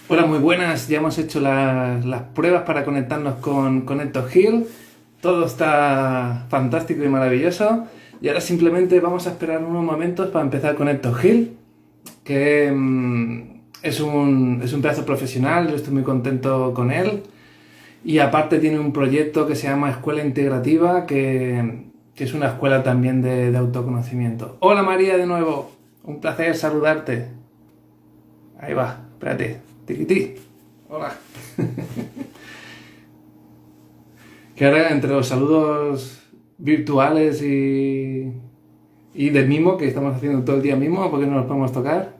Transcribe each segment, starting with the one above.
Hola, muy buenas. Ya hemos hecho las pruebas para conectarnos con Héctor Hill. Todo está fantástico y maravilloso. Y ahora simplemente vamos a esperar unos momentos para empezar con Héctor Hill, que es un pedazo profesional. Yo estoy muy contento con él. Y aparte tiene un proyecto que se llama Escuela Integrativa, que es una escuela también de autoconocimiento. Hola María de nuevo. Un placer saludarte. Ahí va, espérate. Tiquití. Hola. Que ahora entre los saludos virtuales y de mimo, que estamos haciendo todo el día mismo, porque no nos podemos tocar.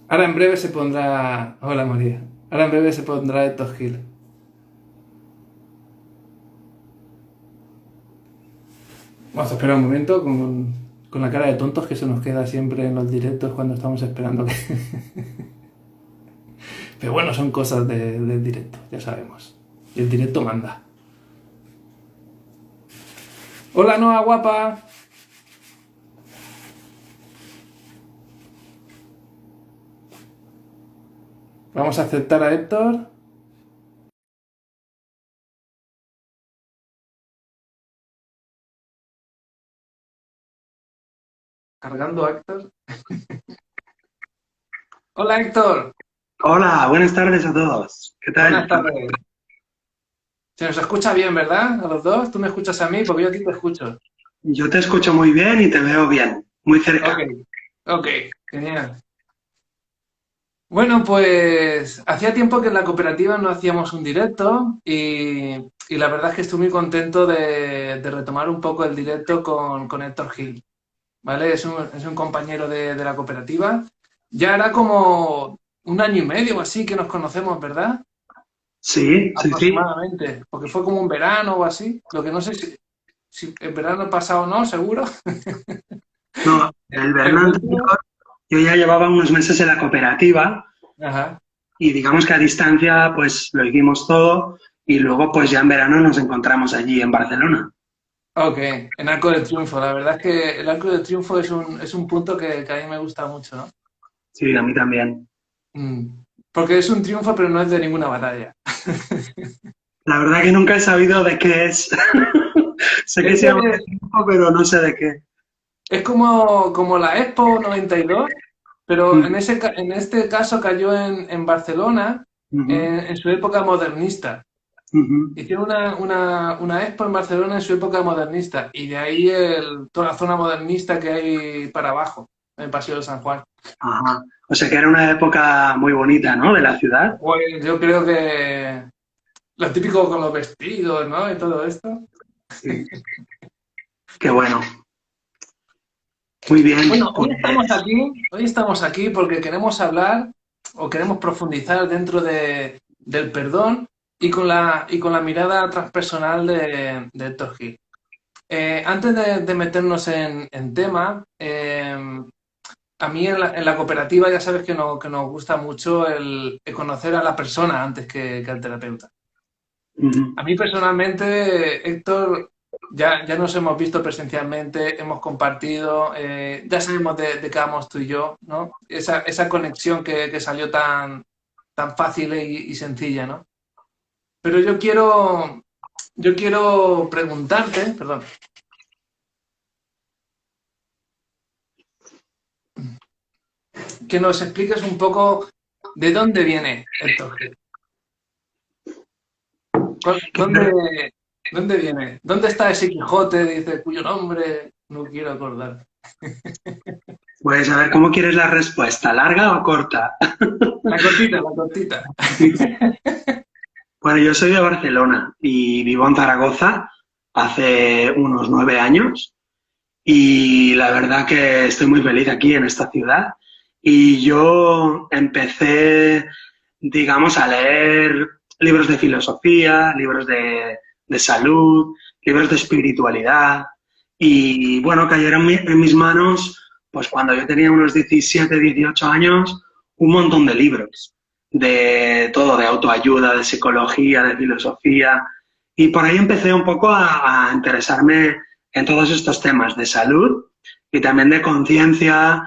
Ahora en breve se pondrá... Hola María. Ahora en breve se pondrá Héctor Gil. Vamos a esperar un momento con la cara de tontos que se nos queda siempre en los directos cuando estamos esperando que... Pero bueno, son cosas del directo, ya sabemos. Y el directo manda. Hola Noa guapa. Vamos a aceptar a Héctor. Cargando a Héctor. Hola Héctor. Hola, buenas tardes a todos. ¿Qué tal? Buenas tardes. Se nos escucha bien, ¿verdad? A los dos. ¿Tú me escuchas a mí? Porque yo a ti te escucho. Yo te escucho muy bien y te veo bien, muy Ok, cerca. ok, genial. Bueno, pues hacía tiempo que en la cooperativa no hacíamos un directo y la verdad es que estoy muy contento de retomar un poco el directo con Héctor Gil, ¿vale? Es un compañero de la cooperativa. Ya hará como un año y medio o así que nos conocemos, ¿verdad? Sí, sí, sí. Aproximadamente, porque fue como un verano o así. Lo que no sé si el verano pasado no, seguro. No, el El verano último. anterior yo ya llevaba unos meses en la cooperativa Ajá. y digamos que a distancia pues lo hicimos todo y luego pues ya en verano nos encontramos allí en Barcelona. Ok, en Arco del Triunfo. La verdad es que el Arco del Triunfo es un punto que a mí me gusta mucho, ¿no? Sí, a mí también. Porque es un triunfo, pero no es de ninguna batalla. La verdad que nunca he sabido de qué es. Sé que Es, se llama de- de tiempo, pero no sé de qué. es como la Expo 92, pero Mm, en este caso cayó en Barcelona ujú, en su época modernista. ujú. Hicieron una expo en Barcelona en su época modernista y de ahí toda la zona modernista que hay para abajo, en el Paseo de San Juan. Ajá. O sea que era una época muy bonita, ¿no? De la ciudad. Pues yo creo que lo típico con los vestidos, ¿no? Y todo esto. Sí. Qué bueno. Muy bien, Bueno, pues hoy estamos aquí porque queremos hablar o queremos profundizar dentro del perdón y con la mirada transpersonal de Héctor Gil. Antes de meternos en tema, a mí en la cooperativa ya sabes que nos gusta mucho el conocer a la persona antes que al terapeuta. ujú. A mí personalmente, Héctor, ya nos hemos visto presencialmente, hemos compartido, ya sabemos de qué vamos tú y yo, ¿no? Esa conexión que salió tan fácil y sencilla, ¿no? Pero yo quiero preguntarte, perdón, que nos expliques un poco de dónde viene Héctor Gil. Que me- ¿Dónde viene? ¿Dónde está ese Quijote, dice, cuyo nombre no quiero acordar? Pues a ver, ¿cómo quieres la respuesta? ¿Larga o corta? La cortita, la cortita. Bueno, yo soy de Barcelona y vivo en Zaragoza hace unos 9 años y la verdad que estoy muy feliz aquí en esta ciudad. Y yo empecé, digamos, a leer libros de filosofía, libros de salud, libros de espiritualidad. Y bueno, cayeron en mis manos, pues cuando yo tenía unos 17, 18 años, un montón de libros, de todo, de autoayuda, de psicología, de filosofía. Y por ahí empecé un poco a interesarme en todos estos temas de salud y también de conciencia,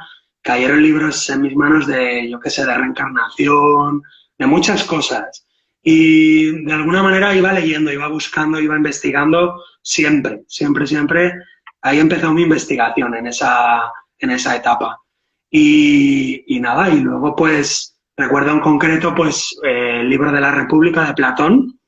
cayeron libros en mis manos de, yo qué sé, de reencarnación, de muchas cosas. Y de alguna manera iba leyendo, iba buscando, iba investigando siempre, siempre, siempre. Ahí empezó mi investigación en esa etapa. Y nada, y luego pues recuerdo en concreto pues el libro de la República de Platón,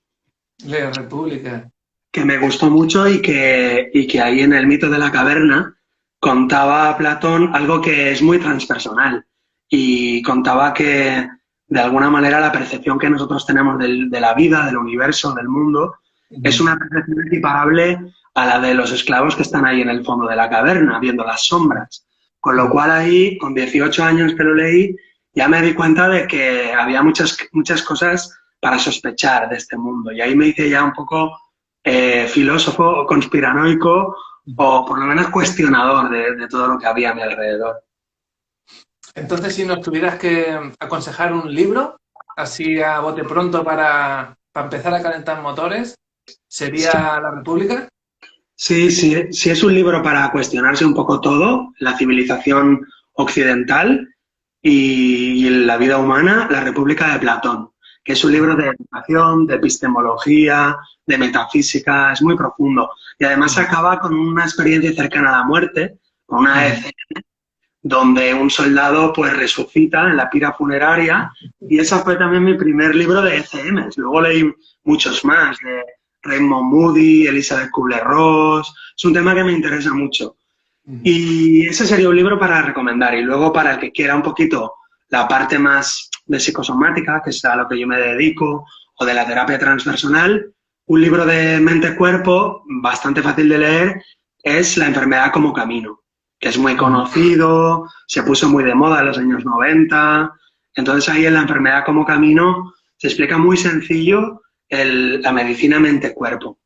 La República. que me gustó mucho y que ahí en el mito de la caverna contaba Platón algo que es muy transpersonal y contaba que de alguna manera la percepción que nosotros tenemos de la vida, del universo, del mundo, es Ujú. una percepción equiparable a la de los esclavos que están ahí en el fondo de la caverna, viendo las sombras. Con lo Ujú. cual ahí, con 18 años que lo leí, ya me di cuenta de que había muchas, muchas cosas para sospechar de este mundo. Y ahí me hice ya un poco filósofo o conspiranoico o por lo menos cuestionador de todo lo que había a mi alrededor. Entonces, si nos tuvieras que aconsejar un libro, así a bote pronto para empezar a calentar motores, ¿sería La República? Sí, sí, sí es un libro para cuestionarse un poco todo, la civilización occidental y la vida humana, La República de Platón, que es un libro de educación, de epistemología, de metafísica, es muy profundo. Y además Ujú. acaba con una experiencia cercana a la muerte, con una Ujú. escena donde un soldado pues resucita en la pira funeraria y ese fue también mi primer libro de ECMs. Luego leí muchos más, de Raymond Moody, Elizabeth Kubler-Ross, es un tema que me interesa mucho. Ujú. Y ese sería un libro para recomendar. Y luego para el que quiera un poquito la parte más de psicosomática, que es a lo que yo me dedico, o de la terapia transpersonal, un libro de mente-cuerpo bastante fácil de leer es La enfermedad como camino, que es muy Ujú. conocido, se puso muy de moda en los años 90. Entonces ahí en La enfermedad como camino se explica muy sencillo la medicina mente-cuerpo.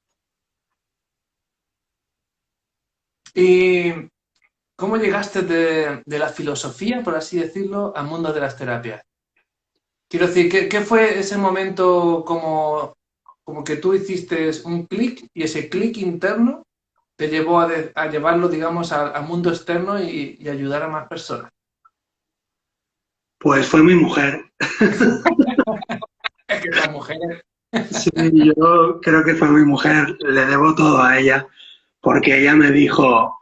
¿Y cómo llegaste de la filosofía, por así decirlo, al mundo de las terapias? Quiero decir, ¿qué fue ese momento como que tú hiciste un clic y ese clic interno te llevó a llevarlo, digamos, al mundo externo y ayudar a más personas? Pues fue mi mujer. Es que estas mujeres. Sí, yo creo que fue mi mujer, le debo todo a ella, porque ella me dijo,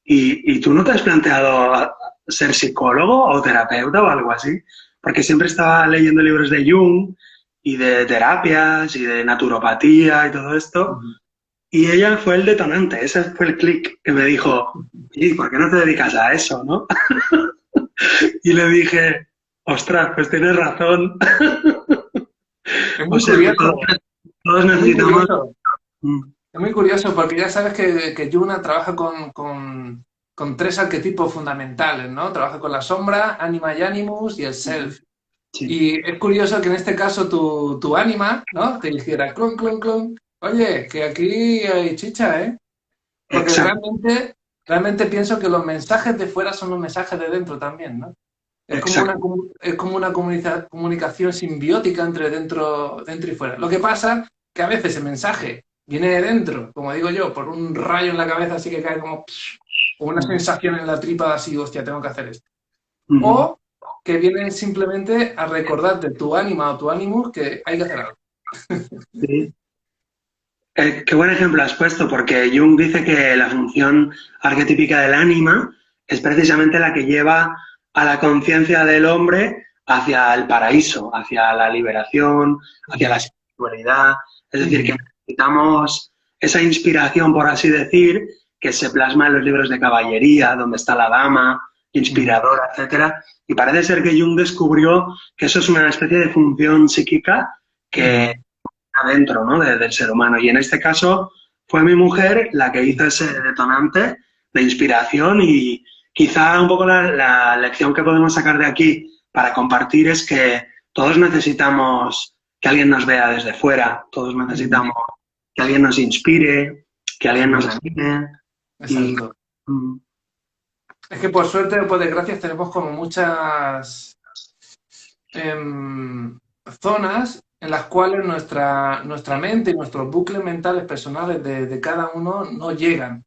¿y tú no te has planteado ser psicólogo o terapeuta o algo así? Porque siempre estaba leyendo libros de Jung y de terapias y de naturopatía y todo esto, Ujú. y ella fue el detonante, ese fue el clic que me dijo, ¿y por qué no te dedicas a eso, no? Y le dije, ostras, pues tienes razón. Es O muy sea que curioso, todos es muy necesitamos... curioso. Mm, Es muy curioso porque ya sabes que Yuna trabaja con tres arquetipos fundamentales, ¿no? Trabaja con la sombra, Anima y Animus y el mm, Self. sí, Y es curioso que en este caso tu Anima, ¿no? Te dijera, clon, clon, clon, oye, que aquí hay chicha, ¿eh? Porque exacto, realmente pienso que los mensajes de fuera son los mensajes de dentro también, ¿no? exacto. Es como una comunicación simbiótica entre dentro y fuera. Lo que pasa que a veces el mensaje viene de dentro, como digo yo, por un rayo en la cabeza así que cae como psh, o una Mm, sensación en la tripa así, hostia, tengo que hacer esto. ujú, O que viene simplemente a recordarte tu ánima o tu ánimo que hay que hacer algo. sí. Qué buen ejemplo has puesto, porque Jung dice que la función arquetípica del ánima es precisamente la que lleva a la conciencia del hombre hacia el paraíso, hacia la liberación, hacia la Ujú. espiritualidad. Es decir, que Ujú. necesitamos esa inspiración, por así decir, que se plasma en los libros de caballería, donde está la dama, Ujú. inspiradora, etcétera. Y parece ser que Jung descubrió que eso es una especie de función psíquica que Ujú. adentro, ¿no? Del ser humano. Y en este caso fue mi mujer la que hizo ese detonante de inspiración y quizá un poco la lección que podemos sacar de aquí para compartir es que todos necesitamos que alguien nos vea desde fuera, todos Ujú. necesitamos que alguien nos inspire, que alguien nos Ujú. anime y Exacto. mm, Es que por suerte o por desgracia tenemos como muchas zonas en las cuales nuestra mente y nuestros bucles mentales personales de cada uno no llegan.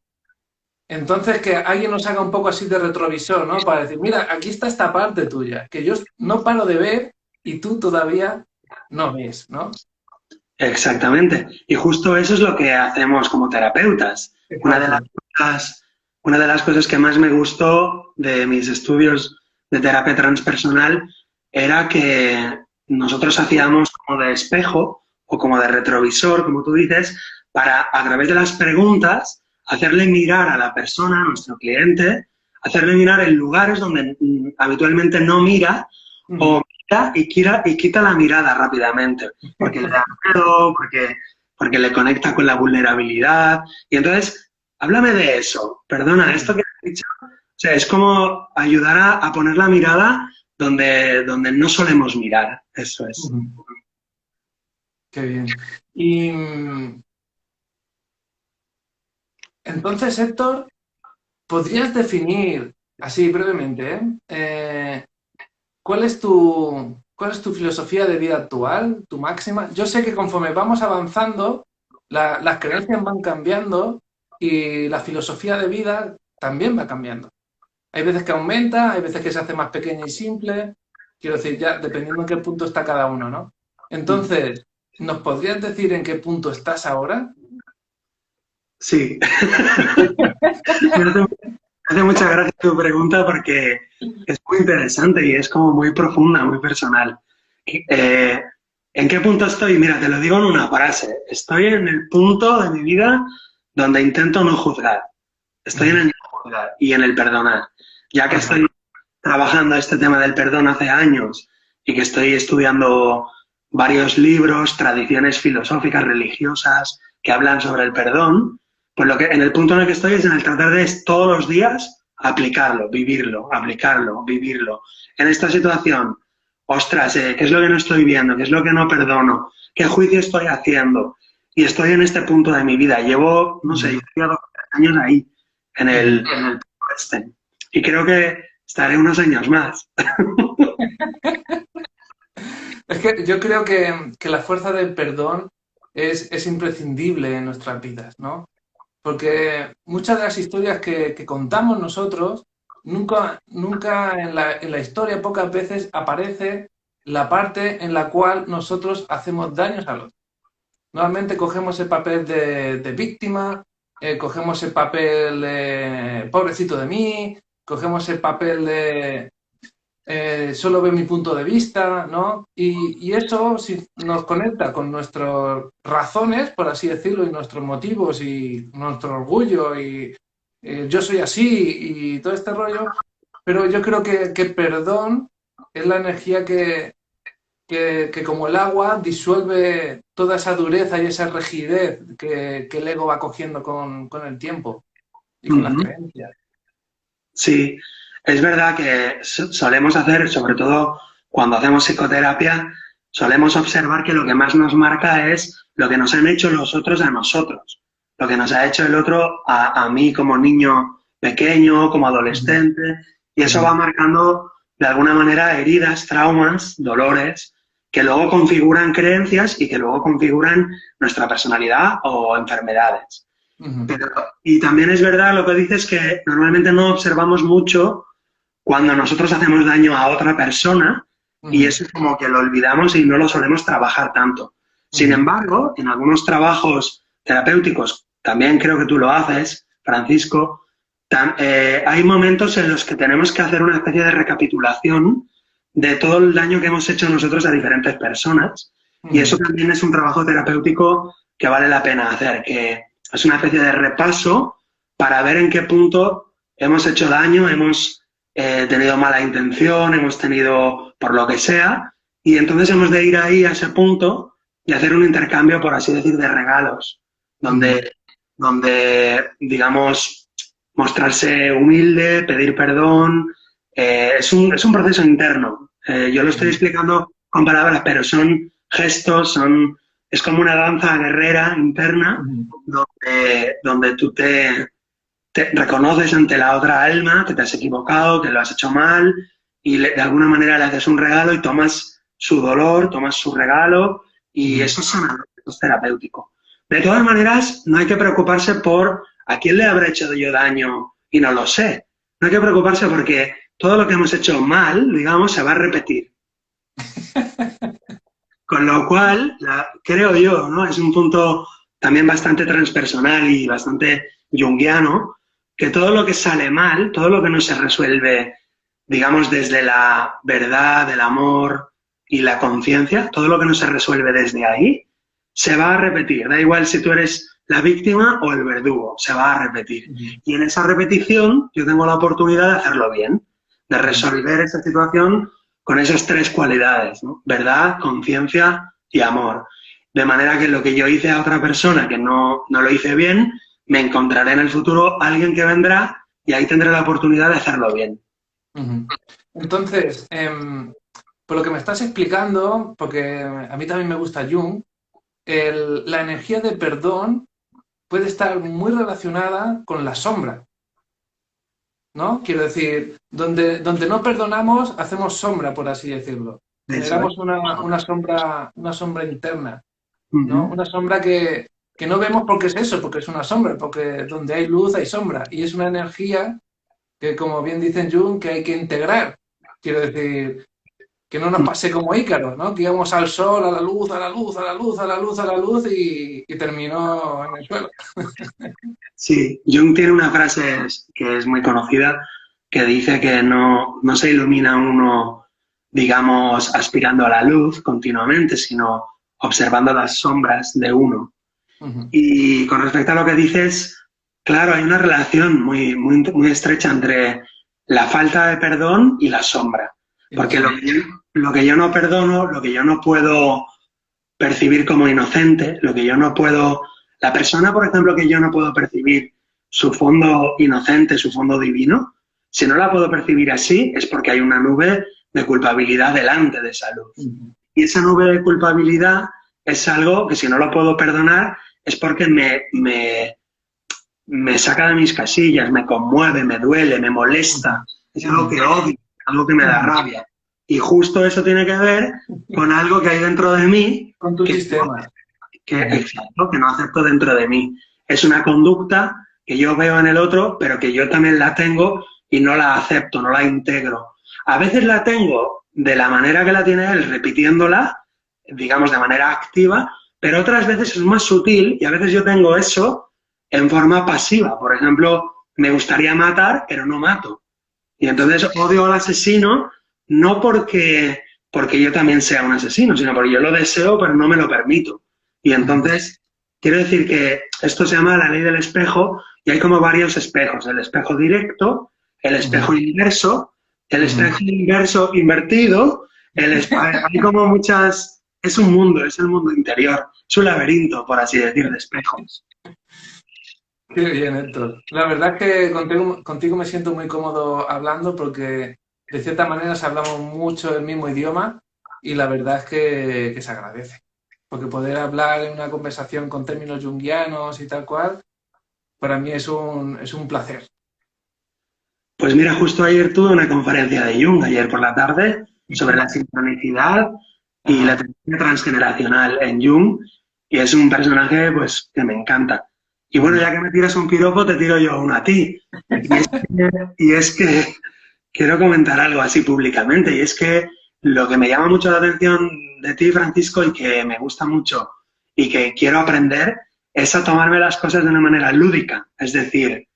Entonces, que alguien nos haga un poco así de retrovisor, ¿no? Para decir, mira, aquí está esta parte tuya, que yo no paro de ver y tú todavía no ves, ¿no? Exactamente. Y justo eso es lo que hacemos como terapeutas. Una de las Exacto. cosas, una de las cosas que más me gustó de mis estudios de terapia transpersonal era que nosotros hacíamos como de espejo o como de retrovisor, como tú dices, para a través de las preguntas hacerle mirar a la persona, a nuestro cliente, hacerle mirar en lugares donde habitualmente no mira o Ujú. mira y quita la mirada rápidamente porque le da miedo, porque le conecta con la vulnerabilidad. Y entonces, háblame de eso. Perdona, esto Ujú. que has dicho, o sea, es como ayudar a poner la mirada donde no solemos mirar. Eso es. Ujú. Qué bien. Y entonces, Héctor, ¿podrías definir, así brevemente, cuál es tu filosofía de vida actual, tu máxima? Yo sé que conforme vamos avanzando, las creencias van cambiando y la filosofía de vida también va cambiando. Hay veces que aumenta, hay veces que se hace más pequeña y simple. Quiero decir, ya dependiendo en qué punto está cada uno, ¿no? Entonces, ¿nos podrías decir en qué punto estás ahora? Sí. Me hace, me hace mucha gracia tu pregunta porque es muy interesante y es como muy profunda, muy personal. Eh, ¿En qué punto estoy? Mira, te lo digo en una frase. Estoy en el punto de mi vida donde intento no juzgar. Estoy en Ujú. el no juzgar y en el perdonar. Ya que Ajá. estoy trabajando este tema del perdón hace años y que estoy estudiando varios libros, tradiciones filosóficas, religiosas que hablan sobre el perdón, pues lo que en el punto en el que estoy es en el tratar de todos los días aplicarlo, vivirlo. En esta situación, ostras, ¿qué es lo que no estoy viendo? ¿Qué es lo que no perdono? ¿Qué juicio estoy haciendo? Y estoy en este punto de mi vida. Llevo, no sé, Ujú. llevo 2 años ahí, Ujú. en el punto este. Y creo que estaré unos años más. Es que yo creo que la fuerza del perdón es imprescindible en nuestras vidas, ¿no? Porque muchas de las historias que contamos nosotros, nunca en la historia, pocas veces aparece la parte en la cual nosotros hacemos daños a los. Normalmente cogemos el papel de víctima, cogemos el papel de pobrecito de mí, cogemos el papel de solo ve mi punto de vista, ¿no? Y eso si nos conecta con nuestras razones, por así decirlo, y nuestros motivos y nuestro orgullo y yo soy así y todo este rollo, pero yo creo que perdón es la energía que como el agua disuelve toda esa dureza y esa rigidez que el ego va cogiendo con el tiempo y con las Ujú. creencias. Sí, es verdad que solemos hacer, sobre todo cuando hacemos psicoterapia, solemos observar que lo que más nos marca es lo que nos han hecho los otros a nosotros, lo que nos ha hecho el otro a mí como niño pequeño, como Ujú. adolescente, y eso va Ujú. marcando de alguna manera heridas, traumas, dolores, que luego configuran creencias y que luego configuran nuestra personalidad o enfermedades. Ujú. Pero, y también es verdad lo que dices que normalmente no observamos mucho cuando nosotros hacemos daño a otra persona y Ujú. eso es como que lo olvidamos y no lo solemos trabajar tanto. Sin Ujú. embargo, en algunos trabajos terapéuticos, también creo que tú lo haces, Francisco, hay momentos en los que tenemos que hacer una especie de recapitulación de todo el daño que hemos hecho nosotros a diferentes personas y eso Ujú. también es un trabajo terapéutico que vale la pena hacer, que es una especie de repaso para ver en qué punto hemos hecho daño, hemos tenido mala intención, hemos tenido por lo que sea, y entonces hemos de ir ahí a ese punto y hacer un intercambio, por así decir, de regalos, Ujú. donde digamos, mostrarse humilde, pedir perdón, es un proceso interno. Yo lo estoy Ujú. explicando con palabras, pero son gestos, es como una danza guerrera interna Ujú. donde tú te reconoces ante la otra alma que te has equivocado, que lo has hecho mal y de alguna manera le haces un regalo y tomas su dolor, tomas su regalo y Ujú. eso es sanador, eso es terapéutico. De todas maneras, no hay que preocuparse por ¿A quién le habré hecho yo daño y no lo sé? No hay que preocuparse porque todo lo que hemos hecho mal, digamos, se va a repetir. Con lo cual, creo yo, ¿no? Es un punto también bastante transpersonal y bastante junguiano, que todo lo que sale mal, todo lo que no se resuelve, digamos, desde la verdad, el amor y la conciencia, todo lo que no se resuelve desde ahí, se va a repetir. Da igual si tú eres la víctima o el verdugo, se va a repetir. Y en esa repetición yo tengo la oportunidad de hacerlo bien, de resolver esa situación con esas tres cualidades, ¿no? Verdad, conciencia y amor. De manera que lo que yo hice a otra persona que no lo hice bien, me encontraré en el futuro alguien que vendrá y ahí tendré la oportunidad de hacerlo bien. Entonces, por lo que me estás explicando, porque a mí también me gusta Jung, la energía de perdón puede estar muy relacionada con la sombra, ¿no? Quiero decir, donde no perdonamos, hacemos sombra, por así decirlo. Eso es. Generamos una sombra interna, ¿no? Ujú. Una sombra que no vemos porque es eso, porque es una sombra, porque donde hay luz hay sombra. Y es una energía que, como bien dicen Jung, que hay que integrar. Quiero decir, que no nos pase como Ícaro, ¿no? Que íbamos al sol, a la luz, a la luz, a la luz, a la luz, a la luz y terminó en el suelo. Sí, Jung tiene una frase que es muy conocida que dice que no se ilumina uno, digamos, aspirando a la luz continuamente, sino observando las sombras de uno. Ujú. Y con respecto a lo que dices, claro, hay una relación muy estrecha entre la falta de perdón y la sombra. Y la Porque sombra. lo que yo no perdono, lo que yo no puedo percibir como inocente, lo que yo no puedo, la persona, por ejemplo, que yo no puedo percibir su fondo inocente, su fondo divino, si no la puedo percibir así es porque hay una nube de culpabilidad delante de esa luz. Ujú. Y esa nube de culpabilidad es algo que si no lo puedo perdonar es porque me saca de mis casillas, me conmueve, me duele, me molesta. Es algo Ujú. que odio, algo que me da Ujú. rabia. Y justo eso tiene que ver con algo que hay dentro de mí Con tu que, sistema. Ujú. exacto, que no acepto dentro de mí. Es una conducta que yo veo en el otro, pero que yo también la tengo y no la acepto, no la integro. A veces la tengo de la manera que la tiene él, repitiéndola, digamos, de manera activa, pero otras veces es más sutil y a veces yo tengo eso en forma pasiva. Por ejemplo, me gustaría matar, pero no mato. Y entonces odio al asesino no porque yo también sea un asesino, sino porque yo lo deseo, pero no me lo permito. Y Ujú. entonces, quiero decir que esto se llama la ley del espejo y hay como varios espejos. El espejo directo, el espejo Ujú. inverso, el Ujú. espejo inverso invertido, hay como muchas... Es un mundo, es el mundo interior, es un laberinto, por así decir, de espejos. Qué bien, Héctor. La verdad es que contigo me siento muy cómodo hablando porque de cierta manera se hablamos mucho el mismo idioma y la verdad es que se agradece. Porque poder hablar en una conversación con términos junguianos y tal cual, para mí es un placer. Pues mira, justo ayer tuve una conferencia de Jung, ayer por la tarde, sobre la sincronicidad y la Ajá. tendencia transgeneracional en Jung, y es un personaje pues que me encanta. Y bueno, Ujú. ya que me tiras un piropo, te tiro yo uno a ti. Y es que quiero comentar algo así públicamente, y es que lo que me llama mucho la atención de ti, Francisco, y que me gusta mucho y que quiero aprender, es a tomarme las cosas de una manera lúdica, es decir,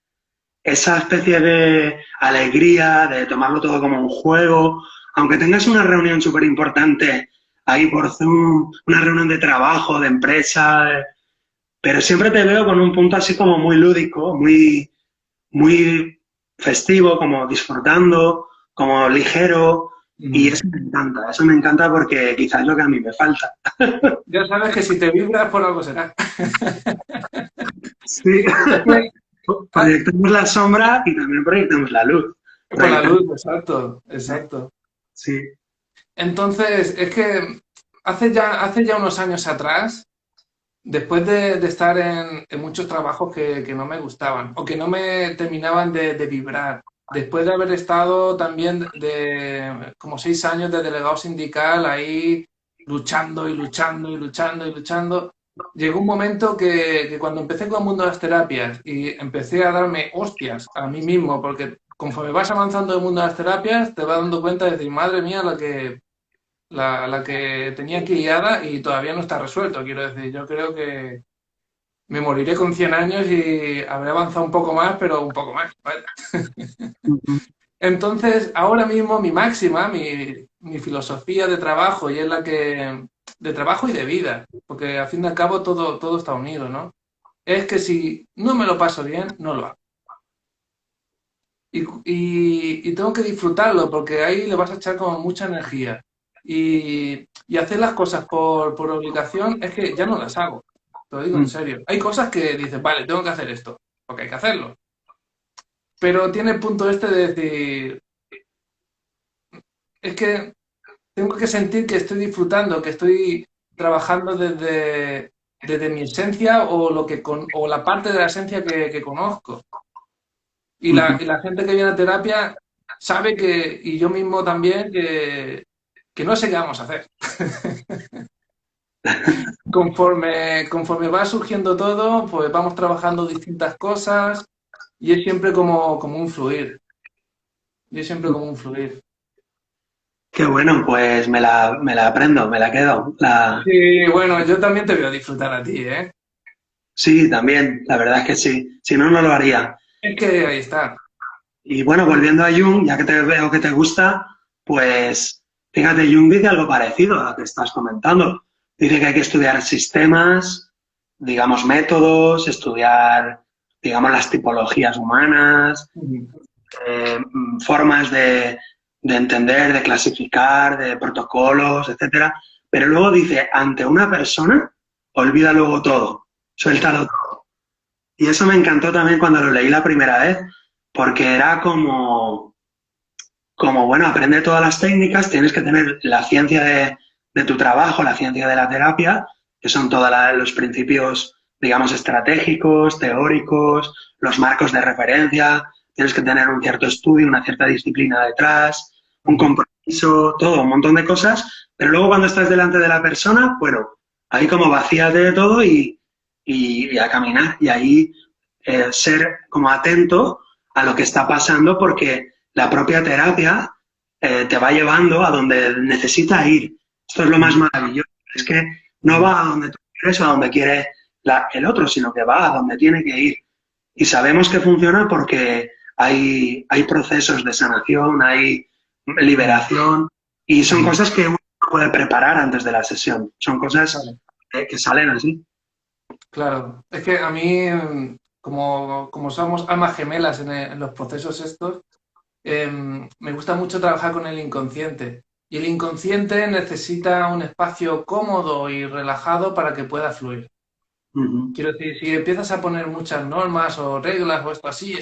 esa especie de alegría, de tomarlo todo como un juego, aunque tengas una reunión súper importante ahí por Zoom, una reunión de trabajo, de empresa, pero siempre te veo con un punto así como muy lúdico, muy festivo, como disfrutando, como ligero, y Ujú. eso me encanta porque quizás es lo que a mí me falta. Ya sabes que si te vibras por algo será. Sí, Es que, ah, proyectamos la sombra y también proyectamos la luz. por la Proyectamos, luz, exacto, exacto. sí. Entonces, es que hace ya unos años atrás, después de estar en muchos trabajos que no me gustaban o que no me terminaban de vibrar, después de haber estado también de como 6 años de delegado sindical ahí luchando y luchando y luchando y luchando, llegó un momento que cuando empecé con el mundo de las terapias y empecé a darme hostias a mí mismo, porque conforme vas avanzando en el mundo de las terapias, te vas dando cuenta de decir, madre mía, la que tenía aquí liada y todavía no está resuelto. Quiero decir, yo creo que me moriré con 100 años y habré avanzado un poco más, pero un poco más, ¿vale? Ujú. Entonces, ahora mismo mi máxima, mi filosofía de trabajo, y es la que, de trabajo y de vida, porque al fin y al cabo todo está unido, ¿no? Es que si no me lo paso bien, no lo hago. Y tengo que disfrutarlo, porque ahí le vas a echar como mucha energía. Y hacer las cosas por obligación es que ya no las hago. Te lo digo en Mm. serio. Hay cosas que dices, vale, tengo que hacer esto, porque hay que hacerlo. Pero tiene el punto este de decir, es que tengo que sentir que estoy disfrutando, que estoy trabajando desde mi esencia o, o la parte de la esencia que conozco. Ujú. Y la gente que viene a terapia sabe que, y yo mismo también, que no sé qué vamos a hacer. Conforme va surgiendo todo, pues vamos trabajando distintas cosas y es siempre como un fluir. Y es siempre como un fluir. Qué bueno, pues me la aprendo, me la quedo. Sí, bueno, yo también te voy a disfrutar a ti, ¿eh? Sí, también, la verdad es que sí. Si no, no lo haría. Es que ahí está. Y bueno, volviendo a Jung, ya que te veo que te gusta, pues fíjate, Jung dice algo parecido a lo que estás comentando. Dice que hay que estudiar sistemas, digamos, métodos, estudiar, digamos, las tipologías humanas, formas de entender, de clasificar, de protocolos, etcétera. Pero luego dice, ante una persona, olvida luego todo, suéltalo todo. Y eso me encantó también cuando lo leí la primera vez, porque era como bueno, aprende todas las técnicas, tienes que tener la ciencia de tu trabajo, la ciencia de la terapia, que son todos los principios, digamos, estratégicos, teóricos, los marcos de referencia, tienes que tener un cierto estudio, una cierta disciplina detrás, un compromiso, todo, un montón de cosas, pero luego cuando estás delante de la persona, bueno, ahí como vacíate de todo y a caminar, y ahí ser como atento a lo que está pasando porque la propia terapia te va llevando a donde necesita ir. Esto es lo más maravilloso, es que no va a donde tú quieres o a donde quiere el otro, sino que va a donde tiene que ir. Y sabemos que funciona porque hay procesos de sanación, hay liberación y son cosas que uno puede preparar antes de la sesión. Son cosas Vale. que salen así. Claro, es que a mí, como somos almas gemelas en los procesos estos, me gusta mucho trabajar con el inconsciente. Y el inconsciente necesita un espacio cómodo y relajado para que pueda fluir. Uh -huh. Quiero decir, si empiezas a poner muchas normas o reglas o esto así,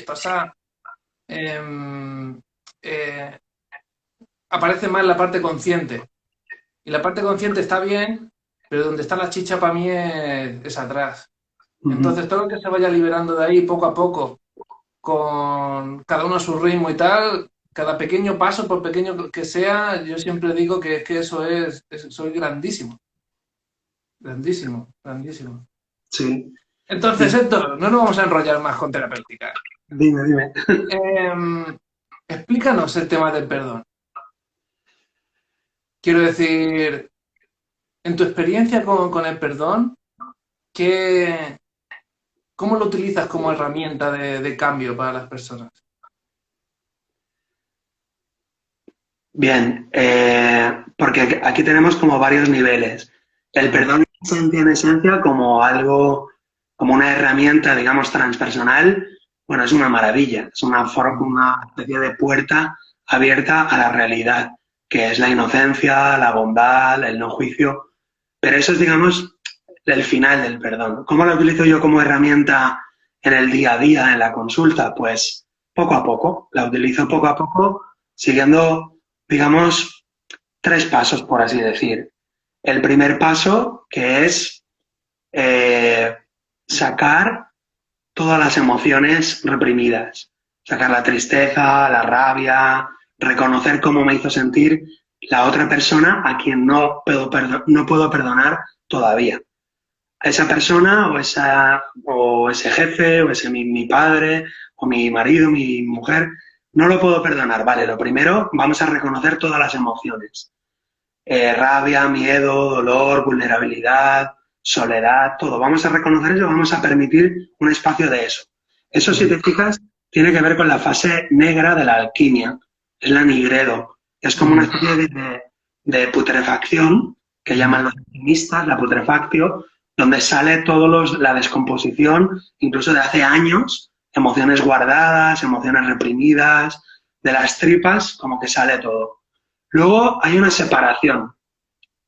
eh, aparece más la parte consciente. Y la parte consciente está bien, pero donde está la chicha para mí es atrás. Uh -huh. Entonces, todo lo que se vaya liberando de ahí poco a poco, con cada uno a su ritmo y tal, cada pequeño paso, por pequeño que sea, yo siempre digo que es que eso soy grandísimo, grandísimo, grandísimo. Sí. Entonces, Y Héctor, no nos vamos a enrollar más con terapéutica. dime, dime. Eh, explícanos el tema del perdón. Quiero decir, en tu experiencia con el perdón, ¿qué, ¿cómo lo utilizas como herramienta de cambio para las personas? Bien, porque aquí tenemos como varios niveles. El perdón se entiende en esencia como algo, como una herramienta, digamos, transpersonal. Bueno, es una maravilla, es una forma, una especie de puerta abierta a la realidad, que es la inocencia, la bondad, el no juicio. Pero eso es, digamos, el final del perdón. ¿Cómo lo utilizo yo como herramienta en el día a día, en la consulta? Pues poco a poco, la utilizo poco a poco, siguiendo, digamos, tres pasos, por así decir. El primer paso, que es eh, sacar todas las emociones reprimidas, sacar la tristeza, la rabia, reconocer cómo me hizo sentir la otra persona a quien no puedo perdonar todavía. a esa persona o ese jefe o ese mi padre o mi marido, mi mujer, no lo puedo perdonar. Vale, lo primero, vamos a reconocer todas las emociones. Rabia, miedo, dolor, vulnerabilidad, soledad, todo. Vamos a reconocer eso, vamos a permitir un espacio de eso. Eso, si Ujú, te fijas, tiene que ver con la fase negra de la alquimia, es la nigredo. Es como una ujú, especie de putrefacción, que llaman ujú, los alquimistas, la putrefactio, donde sale la descomposición, incluso de hace años, emociones guardadas, emociones reprimidas, de las tripas, como que sale todo. Luego hay una separación,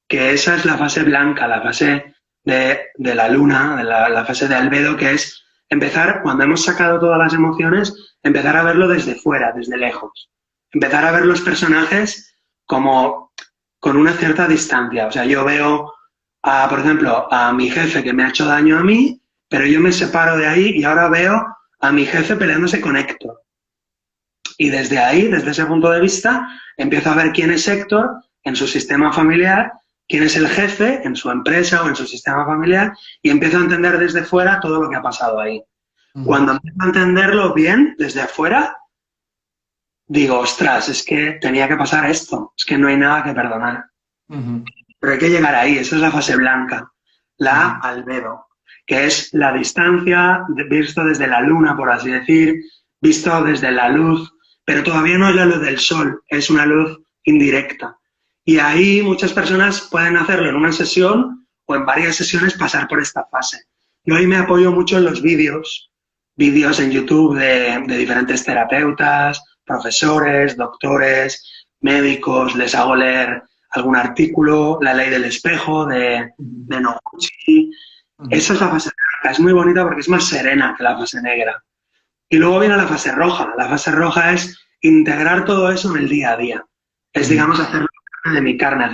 que esa es la fase blanca, la fase de la luna, la fase de albedo, que es empezar, cuando hemos sacado todas las emociones, empezar a verlo desde fuera, desde lejos. Empezar a ver los personajes como con una cierta distancia. O sea, yo veo, por ejemplo, a mi jefe que me ha hecho daño a mí, pero yo me separo de ahí y ahora veo a mi jefe peleándose con Héctor. Y desde ahí, desde ese punto de vista, empiezo a ver quién es Héctor en su sistema familiar, quién es el jefe en su empresa o en su sistema familiar, y empiezo a entender desde fuera todo lo que ha pasado ahí. ujú, Cuando empiezo a entenderlo bien, desde afuera, digo, ostras, es que tenía que pasar esto, es que no hay nada que perdonar. ujú, Pero hay que llegar ahí, esa es la fase blanca, la ujú, albedo, que es la distancia visto desde la luna, por así decir, visto desde la luz, pero todavía no es la luz del sol, es una luz indirecta. Y ahí muchas personas pueden hacerlo en una sesión o en varias sesiones pasar por esta fase. Yo ahí me apoyo mucho en los vídeos en YouTube de diferentes terapeutas, profesores, doctores, médicos, les hago leer algún artículo, La ley del espejo ujú, de Noguchi. ujú, Esa es la fase blanca, es muy bonita porque es más serena que la fase negra. Y luego viene la fase roja. La fase roja es integrar todo eso en el día a día. Es, ujú, digamos, hacerlo parte de mi carne,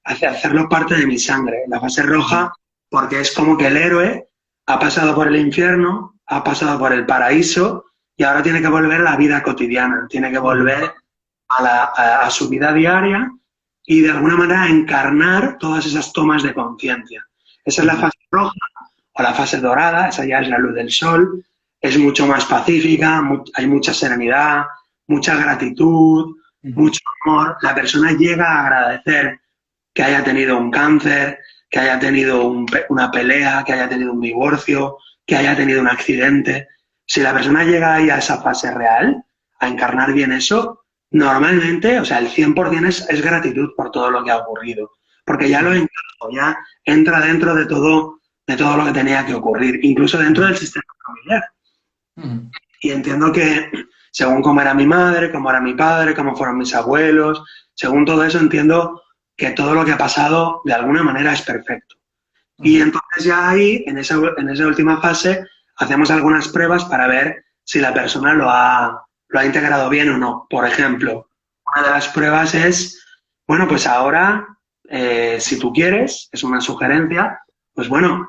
hacerlo parte de mi sangre. La fase ujú, roja, porque es como que el héroe ha pasado por el infierno, ha pasado por el paraíso y ahora tiene que volver a la vida cotidiana, tiene que ujú, volver a su vida diaria y de alguna manera encarnar todas esas tomas de conciencia. Esa es la ujú, fase roja o la fase dorada, esa ya es la luz del sol, es mucho más pacífica, hay mucha serenidad, mucha gratitud, ujú, mucho amor. La persona llega a agradecer que haya tenido un cáncer, que haya tenido una pelea, que haya tenido un divorcio, que haya tenido un accidente. Si la persona llega ahí a esa fase real, a encarnar bien eso, normalmente, o sea, el 100% es gratitud por todo lo que ha ocurrido, porque ya lo ujú, encarnó, ya entra dentro de todo lo que tenía que ocurrir, incluso dentro ujú, del sistema familiar. ujú, Y entiendo que según cómo era mi madre, cómo era mi padre, cómo fueron mis abuelos, según todo eso entiendo que todo lo que ha pasado de alguna manera es perfecto. Y ujú, entonces ya ahí, en esa última fase, hacemos algunas pruebas para ver si la persona lo ha integrado bien o no. Por ejemplo, una de las pruebas es, bueno, pues ahora, si tú quieres, es una sugerencia, pues bueno,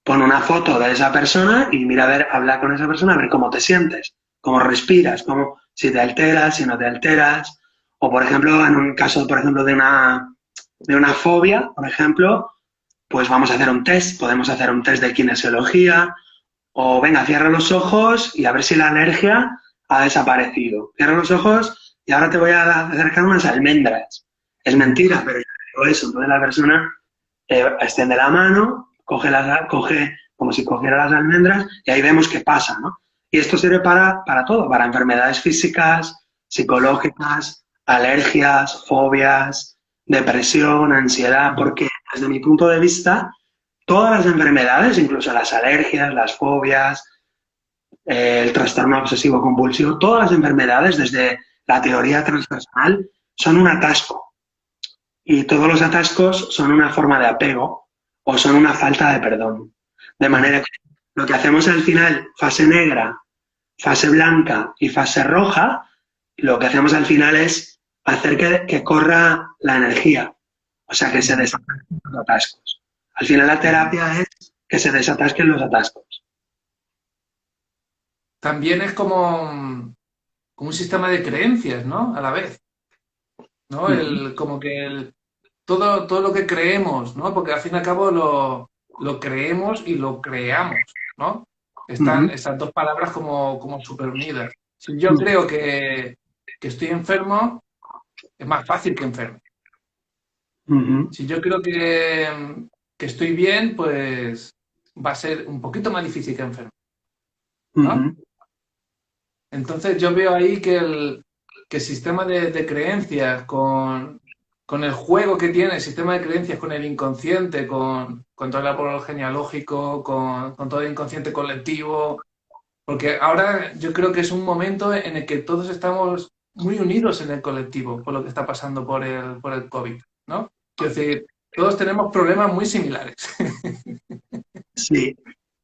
pon una foto de esa persona y mira a ver, habla con esa persona, a ver cómo te sientes, cómo respiras, cómo, si te alteras, si no te alteras. O, por ejemplo, en un caso, por ejemplo, de una fobia, por ejemplo, pues vamos a hacer un test, podemos hacer un test de kinesiología, o venga, cierra los ojos y a ver si la alergia ha desaparecido. Cierra los ojos y ahora te voy a acercar unas almendras. Es ujú, mentira, pero yo digo eso. Entonces la persona extiende la mano, coge como si cogiera las almendras y ahí vemos qué pasa, ¿no? Y esto sirve para todo, para enfermedades físicas, psicológicas, alergias, fobias, depresión, ansiedad, ujú, porque desde mi punto de vista, todas las enfermedades, incluso las alergias, las fobias, el trastorno obsesivo compulsivo, todas las enfermedades desde la teoría transpersonal son un atasco y todos los atascos son una forma de apego o son una falta de perdón. De ujú. manera que lo que hacemos al final, fase negra, fase blanca y fase roja, lo que hacemos al final es hacer que corra la energía, o sea, que se Ujú, desatasquen los atascos. Al final la ujú. terapia es que se desatasquen los atascos. También es como un sistema de creencias, ¿no? A la vez, ¿no? Uh -huh. Como que todo lo que creemos, ¿no? Porque al fin y al cabo lo creemos y lo creamos, ¿no? Están Ujú, esas dos palabras como súper unidas. Si yo creo que estoy enfermo, es más fácil que enferme. ujú, Si yo creo que estoy bien, pues va a ser un poquito más difícil que enferme, ¿no? ujú, Entonces yo veo ahí que el sistema de creencias con el juego que tiene el sistema de creencias con el inconsciente, con todo el árbol genealógico, con todo el inconsciente colectivo, porque ahora yo creo que es un momento en el que todos estamos muy unidos en el colectivo por lo que está pasando por el COVID, ¿no? Quiero decir, todos tenemos problemas muy similares sí,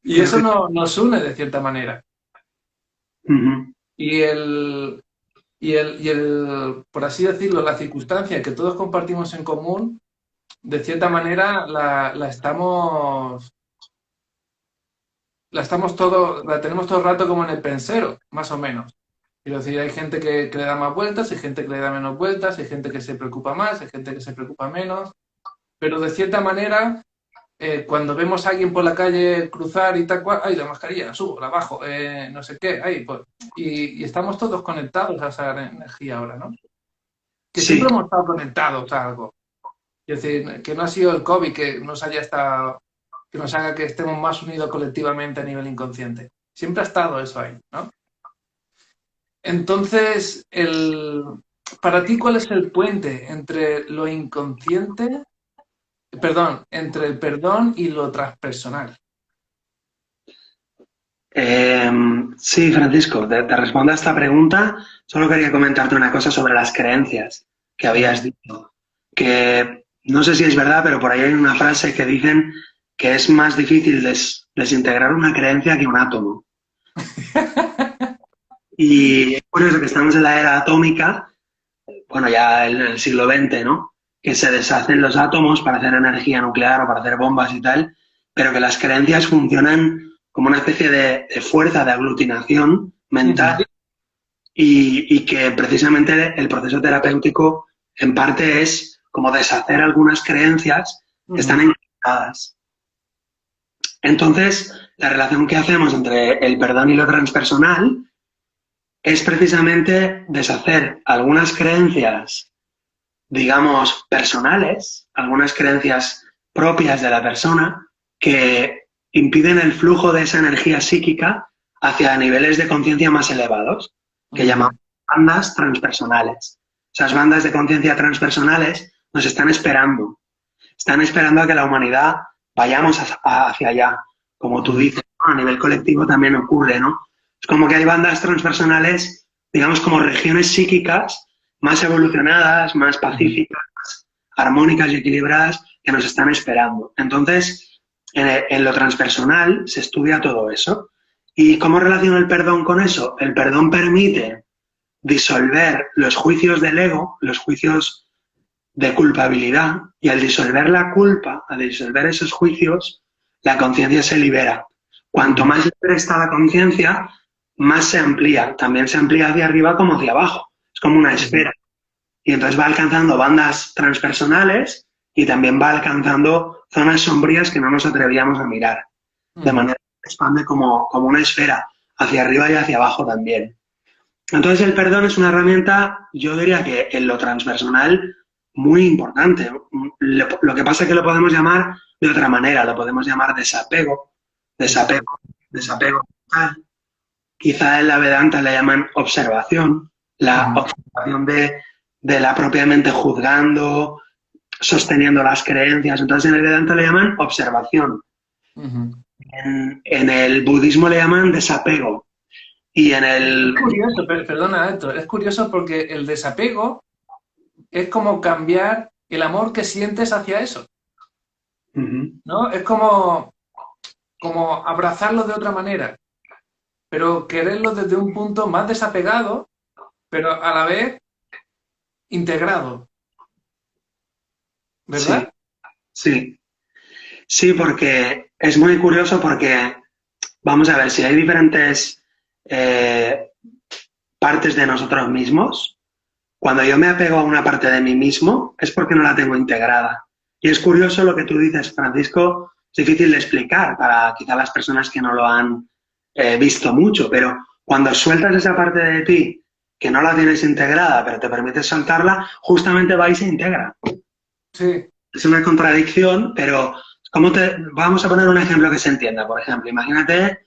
y creo eso que nos une de cierta manera. ujú, Y por así decirlo, la circunstancia que todos compartimos en común, de cierta manera, la tenemos todo el rato como en el pensero, más o menos. Quiero decir, hay gente que le da más vueltas, hay gente que le da menos vueltas, hay gente que se preocupa más, hay gente que se preocupa menos, pero de cierta manera, cuando vemos a alguien por la calle cruzar y tal cual, ay, la mascarilla, la subo, la bajo, no sé qué, ay, pues, y estamos todos conectados a esa energía ahora, ¿no? Que siempre sí, hemos estado conectados a algo. Es decir, que no ha sido el COVID que nos haga que estemos más unidos colectivamente a nivel inconsciente. Siempre ha estado eso ahí, ¿no? Entonces, para ti, ¿cuál es el puente entre lo inconsciente, perdón, entre el perdón y lo transpersonal? Sí, Francisco, te respondo a esta pregunta. Solo quería comentarte una cosa sobre las creencias que habías Ujú. dicho. Que no sé si es verdad, pero por ahí hay una frase que dicen que es más difícil desintegrar una creencia que un átomo. Y es curioso que estamos en la era atómica, bueno, ya en el siglo XX, ¿no? Que se deshacen los átomos para hacer energía nuclear o para hacer bombas y tal, pero que las creencias funcionan como una especie de fuerza de aglutinación mental Ujú, y que precisamente el proceso terapéutico en parte es como deshacer algunas creencias que están ujú, encarnadas. Entonces, la relación que hacemos entre el perdón y lo transpersonal es precisamente deshacer algunas creencias, digamos, personales, algunas creencias propias de la persona que impiden el flujo de esa energía psíquica hacia niveles de conciencia más elevados, que llamamos ujú, bandas transpersonales. Esas bandas de conciencia transpersonales nos están esperando a que la humanidad vayamos hacia allá, como tú ujú, dices, ¿no? A nivel colectivo también ocurre, ¿no? Es como que hay bandas transpersonales, digamos, como regiones psíquicas más evolucionadas, más ujú, pacíficas, más armónicas y equilibradas que nos están esperando. Entonces, en lo transpersonal se estudia todo eso. ¿Y cómo relaciona el perdón con eso? El perdón permite disolver los juicios del ego, los juicios de culpabilidad, y al disolver la culpa, al disolver esos juicios, la conciencia se libera. Cuanto ujú, más libre está la conciencia, más se amplía. También se amplía hacia arriba como hacia abajo. Es como una ujú, esfera. Y entonces va alcanzando bandas transpersonales y también va alcanzando zonas sombrías que no nos atrevíamos a mirar. De ujú, manera que se expande como una esfera, hacia arriba y hacia abajo también. Entonces el perdón es una herramienta, yo diría que en lo transpersonal, muy importante. Lo que pasa es que lo podemos llamar de otra manera, lo podemos llamar desapego, desapego. desapego, Ujú, desapego mental. Quizá en la Vedanta le llaman observación, la ujú, observación de la propia mente juzgando, sosteniendo las creencias. Entonces en el Vedanta le llaman observación. ujú. En el budismo le llaman desapego. Y en Es el... curioso, perdona esto, es curioso porque el desapego es como cambiar el amor que sientes hacia eso, Ujú, ¿no? Es como abrazarlo de otra manera, pero quererlo desde un punto más desapegado, pero a la vez integrado, sí, ¿verdad? sí. Sí, porque es muy curioso porque, vamos a ver, si hay diferentes eh, partes de nosotros mismos, cuando yo me apego a una parte de mí mismo es porque no la tengo integrada. Y es curioso lo que tú dices, Francisco, es difícil de explicar para quizá las personas que no lo han visto mucho, pero cuando sueltas esa parte de ti que no la tienes integrada, pero te permites soltarla, justamente va y se integra. Sí, Es una contradicción, pero vamos a poner un ejemplo que se entienda. Por ejemplo, imagínate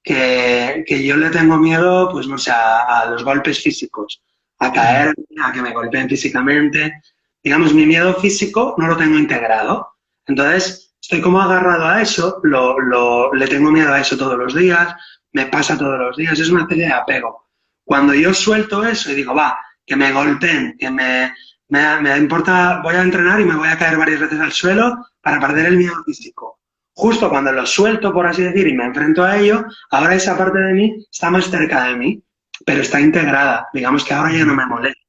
que yo le tengo miedo, pues no sé, a los golpes físicos, a caer, a que me golpeen físicamente. Digamos, mi miedo físico no lo tengo integrado. Entonces, estoy como agarrado a eso, le tengo miedo a eso todos los días, me pasa todos los días, es una especie de apego. Cuando yo suelto eso y digo, va, que me golpeen, me importa, voy a entrenar y me voy a caer varias veces al suelo para perder el miedo físico. Justo cuando lo suelto, por así decir, y me enfrento a ello, ahora esa parte de mí está más cerca de mí, pero está integrada. Digamos que ahora ya no me molesta.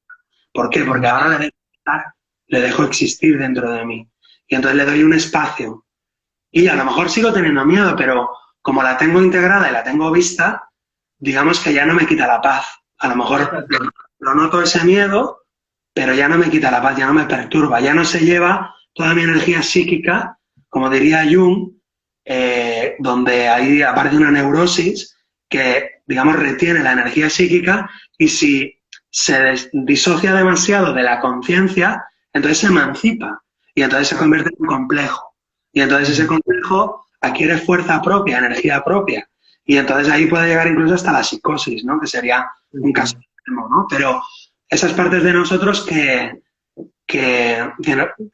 ¿Por qué? Porque ahora le dejo estar, le dejo existir dentro de mí. Y entonces le doy un espacio. Y a lo mejor sigo teniendo miedo, pero como la tengo integrada y la tengo vista, digamos que ya no me quita la paz. A lo mejor lo noto ese miedo, pero ya no me quita la paz, ya no me perturba, ya no se lleva toda mi energía psíquica, como diría Jung, donde ahí aparece una neurosis que, digamos, retiene la energía psíquica y si se disocia demasiado de la conciencia, entonces se emancipa y entonces se convierte en un complejo. Y entonces ese complejo adquiere fuerza propia, energía propia. Y entonces ahí puede llegar incluso hasta la psicosis, ¿no? Que sería un caso extremo, ¿no? Pero esas partes de nosotros que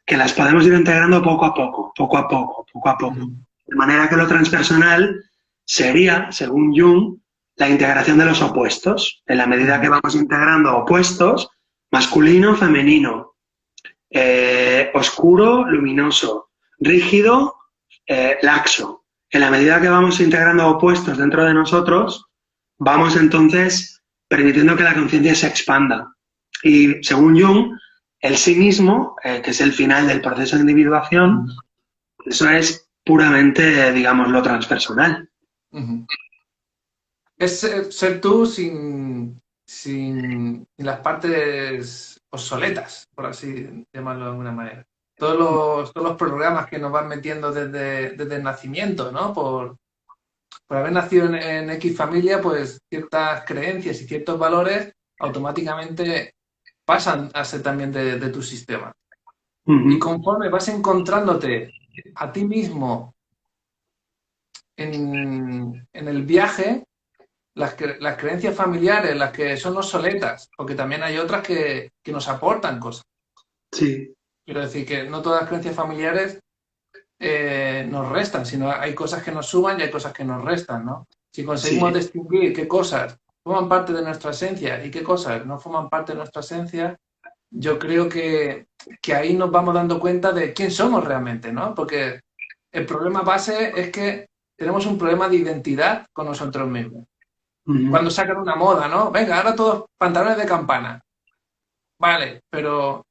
las podemos ir integrando poco a poco, poco a poco, poco a poco. De manera que lo transpersonal sería, según Jung, la integración de los opuestos. En la medida que vamos integrando opuestos, masculino, femenino, oscuro, luminoso, rígido, laxo. En la medida que vamos integrando opuestos dentro de nosotros, vamos entonces permitiendo que la conciencia se expanda. Y según Jung, el sí mismo, que es el final del proceso de individuación, eso es puramente, digamos, lo transpersonal. es ser tú sin las partes obsoletas, por así llamarlo de alguna manera. Todos los programas que nos van metiendo desde el nacimiento, ¿no? Por haber nacido en X familia, pues ciertas creencias y ciertos valores automáticamente pasan a ser también de tu sistema. Y conforme vas encontrándote a ti mismo en el viaje, las creencias familiares, las que son obsoletas, porque también hay otras que nos aportan cosas. Sí. Quiero decir que no todas las creencias familiares nos restan, sino hay cosas que nos suman y hay cosas que nos restan, ¿no? Si conseguimos Sí. distinguir qué cosas forman parte de nuestra esencia y qué cosas no forman parte de nuestra esencia, yo creo que ahí nos vamos dando cuenta de quién somos realmente, ¿no? Porque el problema base es que tenemos un problema de identidad con nosotros mismos. Cuando sacan una moda, ¿no? Venga, ahora todos pantalones de campana. Vale, pero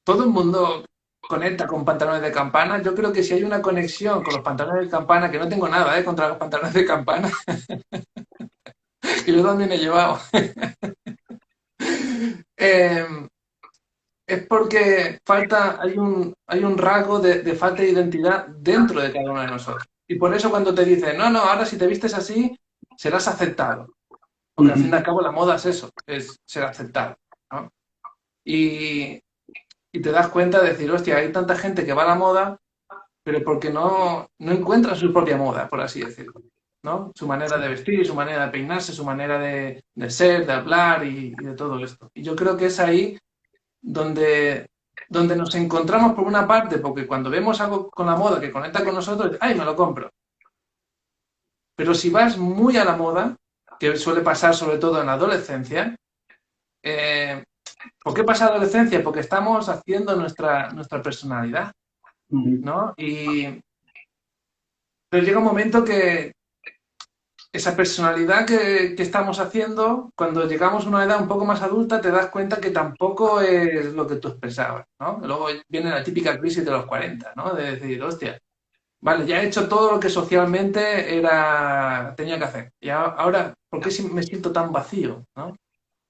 todo el mundo conecta con pantalones de campana. Yo creo que si hay una conexión con los pantalones de campana, que no tengo nada, contra los pantalones de campana, que yo también he llevado, eh, es porque hay un rasgo de falta de identidad dentro de cada uno de nosotros. Y por eso cuando te dicen, no, no, ahora si te vistes así, serás aceptado. Porque al fin y al cabo la moda es eso, es ser aceptado, ¿no? Y, y te das cuenta de decir, hostia, hay tanta gente que va a la moda, pero porque no encuentra su propia moda, por así decirlo, ¿no? Su manera de vestir, su manera de peinarse, su manera de ser, de hablar y de todo esto. Y yo creo que es ahí donde, donde nos encontramos por una parte, porque cuando vemos algo con la moda que conecta con nosotros, ¡ay, me lo compro! Pero si vas muy a la moda, que suele pasar sobre todo en la adolescencia, eh, ¿por qué pasa adolescencia? Porque estamos haciendo nuestra personalidad, ¿no? Pero llega un momento que esa personalidad que estamos haciendo, cuando llegamos a una edad un poco más adulta, te das cuenta que tampoco es lo que tú expresabas, ¿no? Luego viene la típica crisis de los 40, ¿no? De decir, hostia, vale, ya he hecho todo lo que socialmente tenía que hacer. Y ahora, ¿por qué me siento tan vacío, ¿no?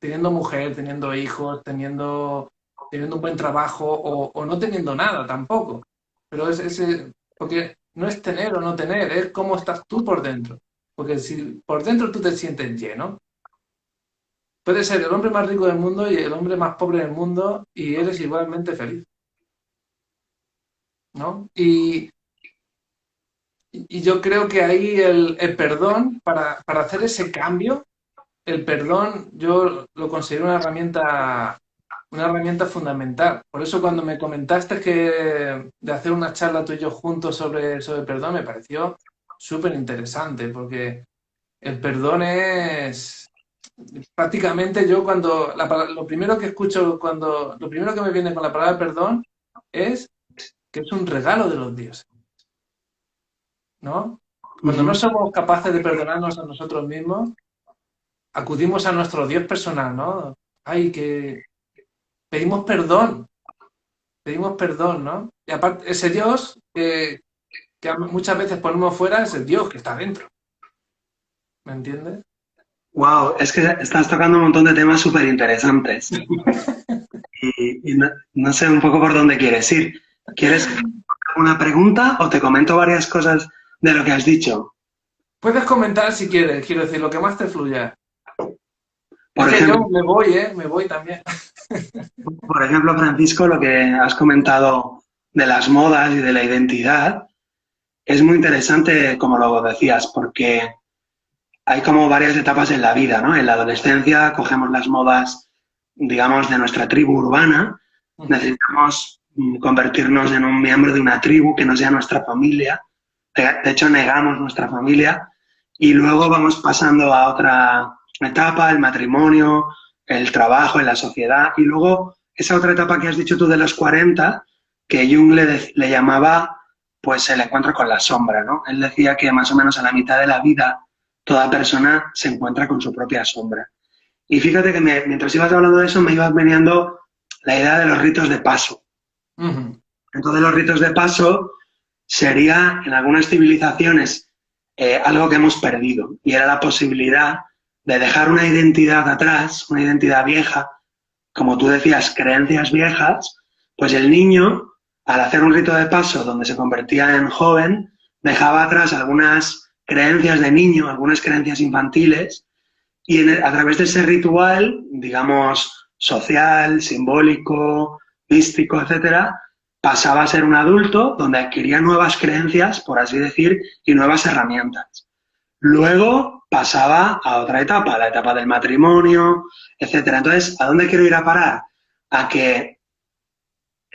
teniendo mujer, teniendo hijos, teniendo un buen trabajo o no teniendo nada tampoco. Pero es ese, porque no es tener o no tener, es cómo estás tú por dentro. Porque si por dentro tú te sientes lleno, puedes ser el hombre más rico del mundo y el hombre más pobre del mundo y eres igualmente feliz, ¿no? Y yo creo que ahí el perdón, para hacer ese cambio, el perdón yo lo considero una herramienta fundamental. Por eso cuando me comentaste que de hacer una charla tú y yo juntos sobre perdón, me pareció súper interesante, porque el perdón es prácticamente yo cuando lo primero que escucho, lo primero que me viene con la palabra perdón es que es un regalo de los dioses, ¿no? Cuando no Ujú. somos capaces de perdonarnos a nosotros mismos, acudimos a nuestro Dios personal, ¿no? Ay, que pedimos perdón, ¿no? Y aparte, ese Dios que muchas veces ponemos fuera es el Dios que está dentro, ¿me entiendes? Wow, es que estás tocando un montón de temas súper interesantes y no sé un poco por dónde quieres ir. ¿Quieres una pregunta o te comento varias cosas de lo que has dicho? Puedes comentar si quieres, quiero decir, lo que más te fluya. Es Por que yo ejemplo, me voy, ¿eh? Me voy también. por ejemplo, Francisco, lo que has comentado de las modas y de la identidad es muy interesante, como lo decías, porque hay como varias etapas en la vida, ¿no? En la adolescencia cogemos las modas, digamos, de nuestra tribu urbana, necesitamos convertirnos en un miembro de una tribu que no sea nuestra familia, de hecho negamos nuestra familia y luego vamos pasando a otra etapa, el matrimonio, el trabajo en la sociedad y luego esa otra etapa que has dicho tú de los 40, que Jung le llamaba pues el encuentro con la sombra, ¿no? Él decía que más o menos a la mitad de la vida toda persona se encuentra con su propia sombra. Y fíjate que mientras ibas hablando de eso me iba veniendo la idea de los ritos de paso. Ujú. Entonces los ritos de paso sería en algunas civilizaciones algo que hemos perdido y era la posibilidad de dejar una identidad atrás, una identidad vieja, como tú decías, creencias viejas, pues el niño, al hacer un rito de paso donde se convertía en joven, dejaba atrás algunas creencias de niño, algunas creencias infantiles, y a través de ese ritual, digamos, social, simbólico, místico, etcétera, pasaba a ser un adulto donde adquiría nuevas creencias, por así decir, y nuevas herramientas. Luego pasaba a otra etapa, la etapa del matrimonio, etcétera. Entonces, ¿a dónde quiero ir a parar? A que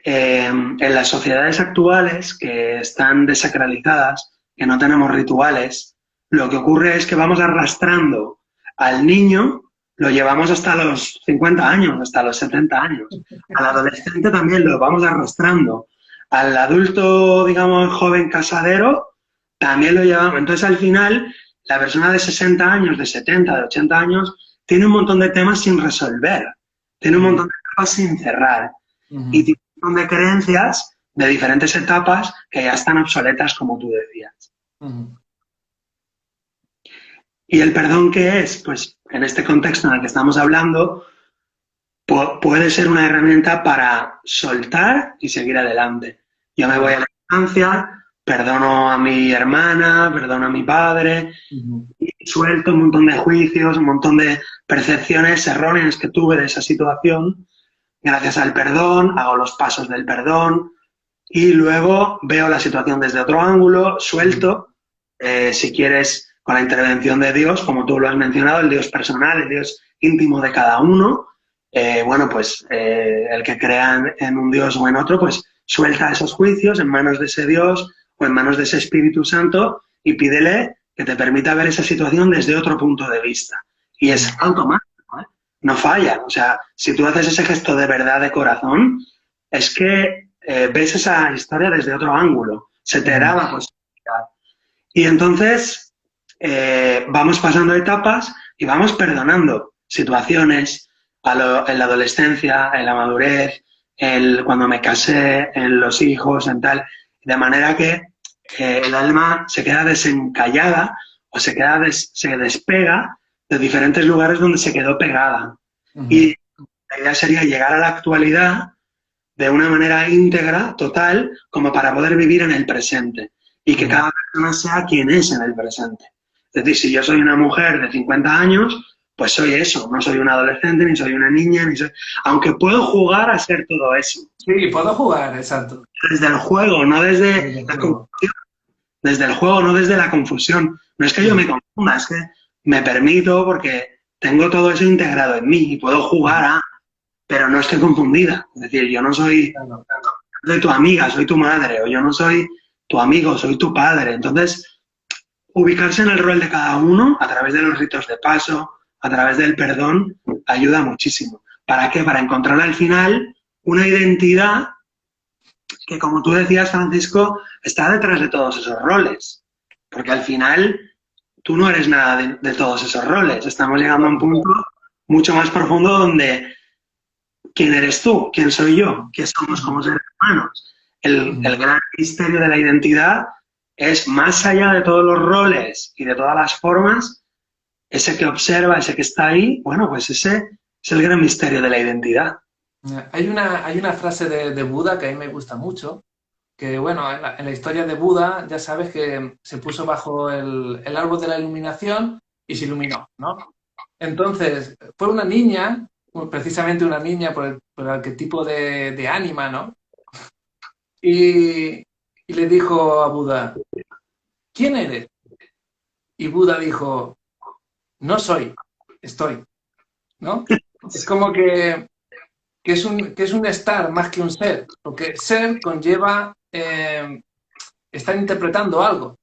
en las sociedades actuales que están desacralizadas, que no tenemos rituales, lo que ocurre es que vamos arrastrando al niño, lo llevamos hasta los 50 años, hasta los 70 años. Al adolescente también lo vamos arrastrando. Al adulto, digamos, joven casadero, también lo llevamos. Entonces, al final, la persona de 60 años, de 70, de 80 años, tiene un montón de temas sin resolver, tiene un Ujú. montón de temas sin cerrar y Ujú. tiene un montón de creencias de diferentes etapas que ya están obsoletas, como tú decías. Ujú. ¿Y el perdón qué es? Pues en este contexto en el que estamos hablando, puede ser una herramienta para soltar y seguir adelante. Yo me voy a la infancia, perdono a mi hermana, perdono a mi padre, Ujú. y suelto un montón de juicios, un montón de percepciones erróneas que tuve de esa situación. Gracias al perdón, hago los pasos del perdón, y luego veo la situación desde otro ángulo, Ujú. suelto, si quieres, con la intervención de Dios, como tú lo has mencionado, el Dios personal, el Dios íntimo de cada uno. Bueno, pues el que crea en un Dios o en otro, pues suelta esos juicios en manos de ese Dios o en manos de ese Espíritu Santo y pídele que te permita ver esa situación desde otro punto de vista. Y es Ujú. automático, ¿eh? No falla. O sea, si tú haces ese gesto de verdad de corazón, es que ves esa historia desde otro ángulo, se te da Ujú. la posibilidad. Y entonces vamos pasando etapas y vamos perdonando situaciones en la adolescencia, en la madurez, cuando me casé, en los hijos, en tal, de manera que el alma se queda desencallada o se despega de diferentes lugares donde se quedó pegada. Y la idea sería llegar a la actualidad de una manera íntegra, total, como para poder vivir en el presente y que ujú. cada persona sea quien es en el presente. Es decir, si yo soy una mujer de 50 años, pues soy eso, no soy un adolescente, ni soy una niña, ni soy... Aunque puedo jugar a ser todo eso, Sí, puedo jugar, exacto. desde el juego, no desde Desde el la juego. desde el juego, no desde la confusión. No es que yo Ujú, me confunda, es que me permito porque tengo todo eso integrado en mí y puedo jugar ujú. a, pero no estoy confundida. Es decir, yo no soy Claro. de tu amiga, soy tu madre, o yo no soy tu amigo, soy tu padre. Entonces, ubicarse en el rol de cada uno a través de los ritos de paso, a través del perdón, ayuda muchísimo. ¿Para qué? Para encontrar al final una identidad que, como tú decías, Francisco, está detrás de todos esos roles. Porque al final tú no eres nada de todos esos roles. Estamos llegando a un Claro. punto mucho más profundo donde ¿quién eres tú? ¿Quién soy yo? ¿Qué somos como Ujú, seres humanos? El ujú. gran misterio de la identidad es, más allá de todos los roles y de todas las formas, ese que observa, ese que está ahí, bueno, pues ese es el gran misterio de la identidad. Hay una frase de Buda que a mí me gusta mucho, que bueno, en la historia de Buda ya sabes que se puso bajo el árbol de la iluminación y se iluminó, ¿no? Entonces, fue una niña, precisamente una niña por el arquetipo de ánima, ¿no? Y, y le dijo a Buda, ¿quién eres? Y Buda dijo, no soy, estoy, ¿no? Es como que es un estar más que un ser, porque ser conlleva estar interpretando algo,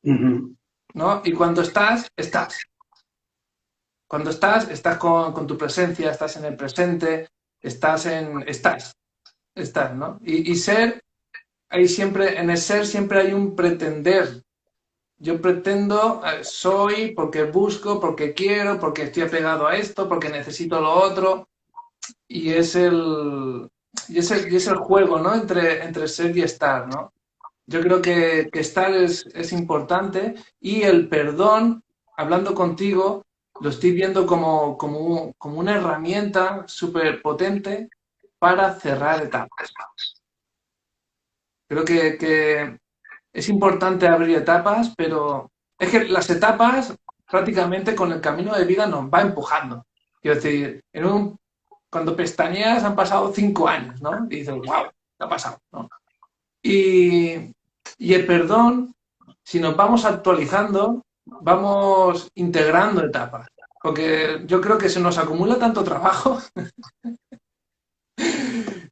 Uh -huh. ¿no? Y cuando estás, estás. Cuando estás con tu presencia, estás en el presente, estás, ¿no? Y ser, hay siempre, en el ser siempre hay un pretender. Yo pretendo, soy porque busco, porque quiero, porque estoy apegado a esto, porque necesito lo otro, y es el juego, ¿no? Entre ser y estar, ¿no? Yo creo que estar es importante y el perdón, hablando contigo, lo estoy viendo como una herramienta súper potente para cerrar etapas. Creo que es importante abrir etapas, pero es que las etapas prácticamente con el camino de vida nos va empujando. Quiero decir, cuando pestañeas han pasado 5 años, ¿no? Y dices, wow, ¿qué ha pasado? ¿No? Y, y el perdón, si nos vamos actualizando, vamos integrando etapas. Porque yo creo que se nos acumula tanto trabajo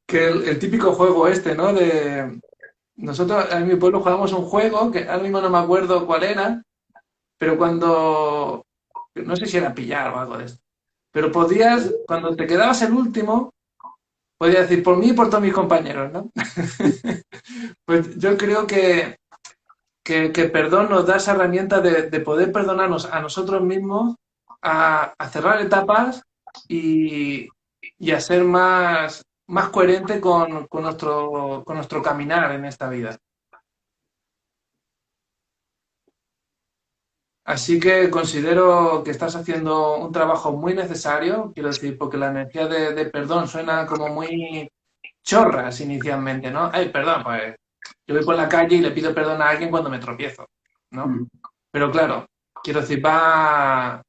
que el típico juego este, ¿no? Nosotros en mi pueblo jugamos un juego que ahora mismo no me acuerdo cuál era, pero no sé si era pillar o algo de esto, pero cuando te quedabas el último, podías decir por mí y por todos mis compañeros, ¿no? Pues yo creo que perdón nos da esa herramienta de poder perdonarnos a nosotros mismos, a cerrar etapas y a ser más coherente con nuestro caminar en esta vida. Así que considero que estás haciendo un trabajo muy necesario, quiero decir, porque la energía de perdón suena como muy chorras inicialmente, ¿no? Ay, perdón, pues yo voy por la calle y le pido perdón a alguien cuando me tropiezo, ¿no? Uh Pero claro, quiero decir, va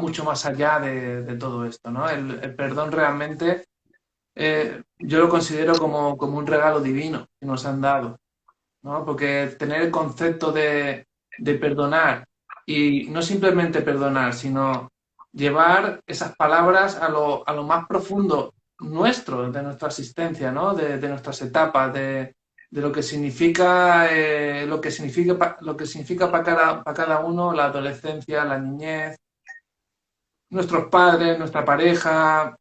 mucho más allá de todo esto, ¿no? El perdón realmente yo lo considero como un regalo divino que nos han dado, ¿no? Porque tener el concepto de perdonar y no simplemente perdonar, sino llevar esas palabras a lo más profundo nuestro, de nuestra existencia, ¿no? De nuestras etapas, de lo que significa para cada uno la adolescencia, la niñez, nuestros padres, nuestra pareja,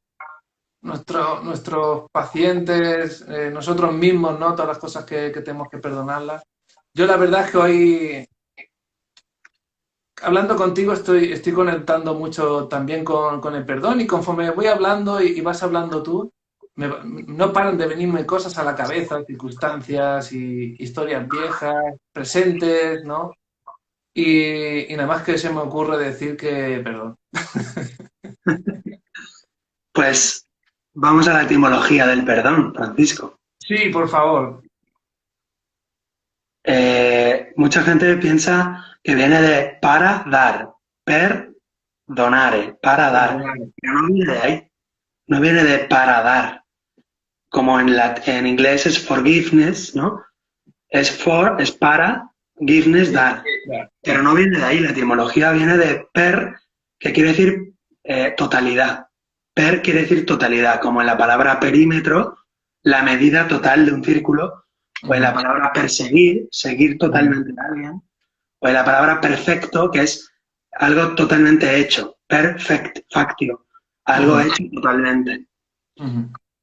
nuestros pacientes, nosotros mismos, ¿no? Todas las cosas que tenemos que perdonarlas. Yo la verdad es que hoy, hablando contigo, estoy conectando mucho también con el perdón y conforme voy hablando y vas hablando tú, no paran de venirme cosas a la cabeza, circunstancias y historias viejas, presentes, ¿no? Y nada más que se me ocurre decir que perdón. Pues vamos a la etimología del perdón, Francisco. Sí, por favor. Mucha gente piensa que viene de para dar, per donare, para dar. Pero no viene de ahí, no viene de para dar. Como en inglés es forgiveness, ¿no? Es para, giveness, dar. Pero no viene de ahí, la etimología viene de per, que quiere decir totalidad. Per quiere decir totalidad, como en la palabra perímetro, la medida total de un círculo, o en la palabra perseguir, seguir totalmente a alguien, o en la palabra perfecto, que es algo totalmente hecho, factio, algo hecho totalmente.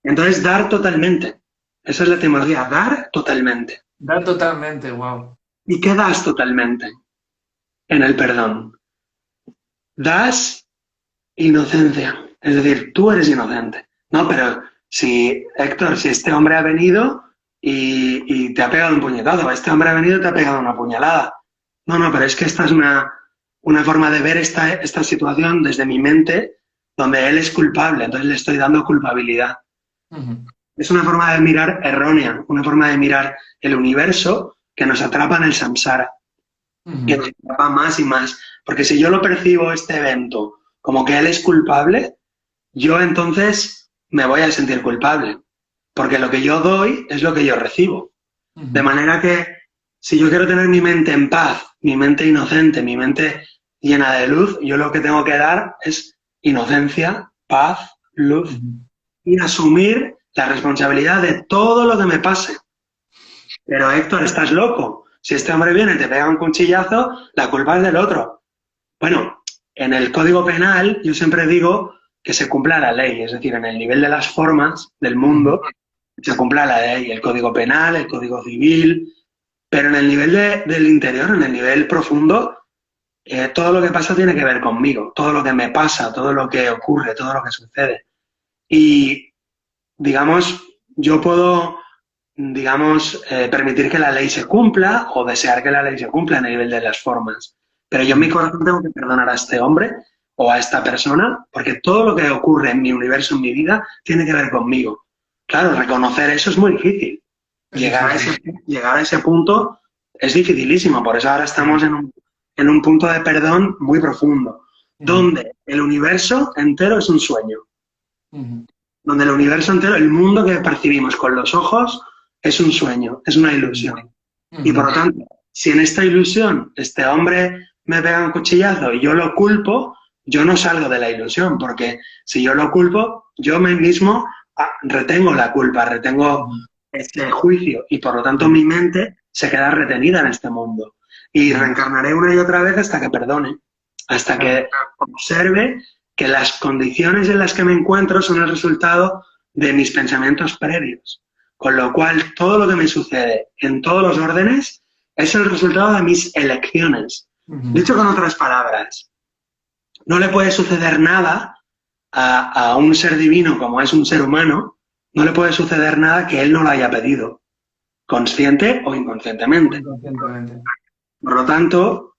Entonces, dar totalmente. Esa es la etimología, dar totalmente. Dar totalmente, wow. ¿Y qué das totalmente en el perdón? Das inocencia. Es decir, tú eres inocente. No, pero si, Héctor, si este hombre ha venido y te ha pegado un puñetazo, este hombre ha venido y te ha pegado una puñalada. No, pero es que esta es una forma de ver esta situación desde mi mente, donde él es culpable, entonces le estoy dando culpabilidad. Es una forma de mirar errónea, una forma de mirar el universo que nos atrapa en el samsara, que nos atrapa más y más. Porque si yo lo percibo, este evento, como que él es culpable, yo entonces me voy a sentir culpable. Porque lo que yo doy es lo que yo recibo. De manera que si yo quiero tener mi mente en paz, mi mente inocente, mi mente llena de luz, yo lo que tengo que dar es inocencia, paz, luz y asumir la responsabilidad de todo lo que me pase. Pero Héctor, estás loco. Si este hombre viene y te pega un cuchillazo, la culpa es del otro. Bueno, en el Código Penal yo siempre digo que se cumpla la ley, es decir, en el nivel de las formas del mundo se cumpla la ley, el Código Penal, el Código Civil, pero en el nivel del interior, en el nivel profundo, todo lo que pasa tiene que ver conmigo, todo lo que me pasa, todo lo que ocurre, todo lo que sucede. Y, digamos, yo puedo, digamos, permitir que la ley se cumpla o desear que la ley se cumpla en el nivel de las formas. Pero yo en mi corazón tengo que perdonar a este hombre o a esta persona porque todo lo que ocurre en mi universo, en mi vida, tiene que ver conmigo. Claro, reconocer eso es muy difícil. Llegar a ese punto es dificilísimo, por eso ahora estamos en un punto de perdón muy profundo, donde el universo entero es un sueño. Donde el universo entero, el mundo que percibimos con los ojos, es un sueño, es una ilusión. Y por lo tanto, si en esta ilusión este hombre me pega un cuchillazo y yo lo culpo, yo no salgo de la ilusión, porque si yo lo culpo, yo mismo retengo la culpa, retengo ese juicio y por lo tanto mi mente se queda retenida en este mundo. Y reencarnaré una y otra vez hasta que perdone, hasta que observe que las condiciones en las que me encuentro son el resultado de mis pensamientos previos. Con lo cual, todo lo que me sucede en todos los órdenes es el resultado de mis elecciones. Dicho con otras palabras, no le puede suceder nada a un ser divino como es un ser humano, no le puede suceder nada que él no lo haya pedido, consciente o inconscientemente. Por lo tanto,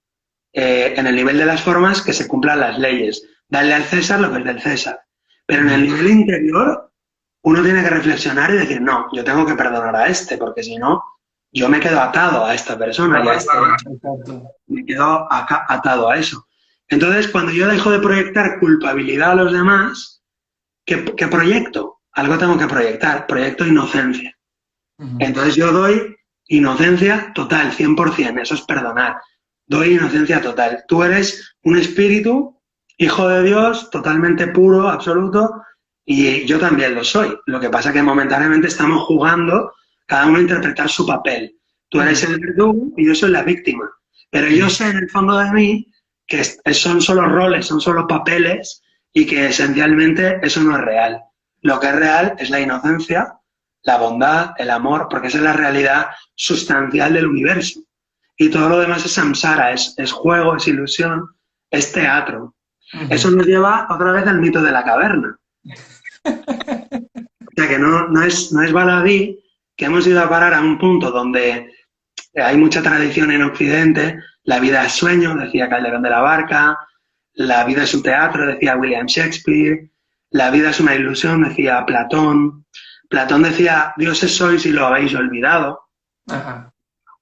en el nivel de las formas, que se cumplan las leyes. Darle al César lo que es del César. Pero en el nivel interior, uno tiene que reflexionar y decir, no, yo tengo que perdonar a este, porque si no, yo me quedo atado a esta persona y a este me quedo atado a eso. Entonces, cuando yo dejo de proyectar culpabilidad a los demás, ¿qué proyecto? Algo tengo que proyectar, proyecto inocencia. Entonces yo doy inocencia total, 100%, eso es perdonar. Doy inocencia total. Tú eres un espíritu, hijo de Dios, totalmente puro, absoluto, y yo también lo soy. Lo que pasa es que momentáneamente estamos jugando cada uno a interpretar su papel. Tú eres el verdugo y yo soy la víctima. Pero yo sé en el fondo de mí que son solo roles, son solo papeles y que esencialmente eso no es real. Lo que es real es la inocencia, la bondad, el amor, porque esa es la realidad sustancial del universo. Y todo lo demás es samsara, es juego, es ilusión, es teatro. Eso nos lleva otra vez al mito de la caverna. O sea que no es baladí que hemos ido a parar a un punto donde hay mucha tradición en Occidente, la vida es sueño, decía Calderón de la Barca, la vida es un teatro, decía William Shakespeare, la vida es una ilusión, decía Platón. Platón decía, dioses sois y lo habéis olvidado. Ajá.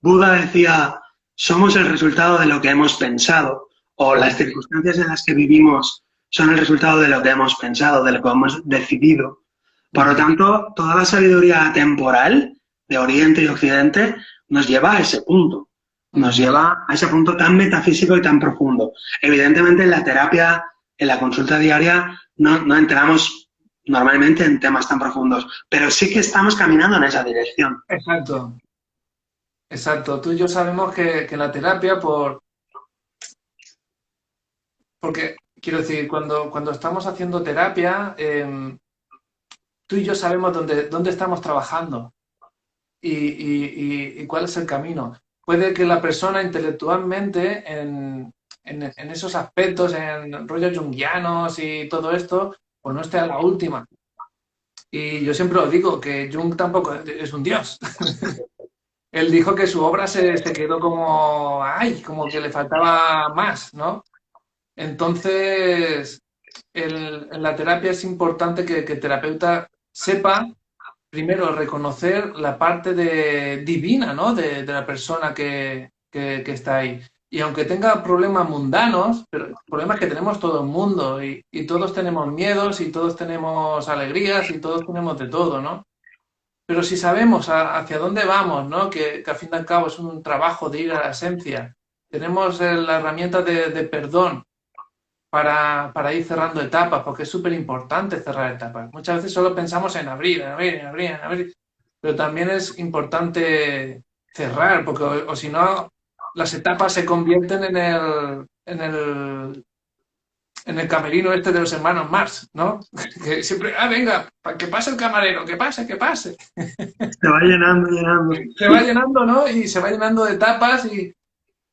Buda decía, somos el resultado de lo que hemos pensado, o las Ujú. circunstancias en las que vivimos son el resultado de lo que hemos pensado, de lo que hemos decidido. Por lo Ujú. tanto, toda la sabiduría temporal de Oriente y Occidente nos lleva a ese punto, nos Ujú. lleva a ese punto tan metafísico y tan profundo. Evidentemente, en la terapia, en la consulta diaria, no entramos normalmente en temas tan profundos, pero sí que estamos caminando en esa dirección. Exacto, exacto. Tú y yo sabemos que la terapia, porque quiero decir, cuando estamos haciendo terapia, tú y yo sabemos dónde estamos trabajando y cuál es el camino. Puede que la persona intelectualmente en esos aspectos, en rollos junguianos y todo esto, pues no esté a la última. Y yo siempre lo digo, que Jung tampoco es un dios. Él dijo que su obra se quedó como, ay, como que le faltaba más, ¿no? Entonces, en la terapia es importante que el terapeuta sepa primero reconocer la parte divina, ¿no? De la persona que está ahí. Y aunque tenga problemas mundanos, pero problemas que tenemos todo el mundo y todos tenemos miedos y todos tenemos alegrías y todos tenemos de todo, ¿no? Pero si sabemos hacia dónde vamos, ¿no? Que al fin y al cabo es un trabajo de ir a la esencia, tenemos la herramienta de perdón para ir cerrando etapas, porque es súper importante cerrar etapas. Muchas veces solo pensamos en abrir, en abrir, en abrir, en abrir, pero también es importante cerrar, porque o si no, las etapas se convierten en el camerino este de los hermanos Marx, ¿no? Que siempre, venga, que pase el camarero, que pase, que pase. Se va llenando, llenando. Se va llenando, ¿no? Y se va llenando de etapas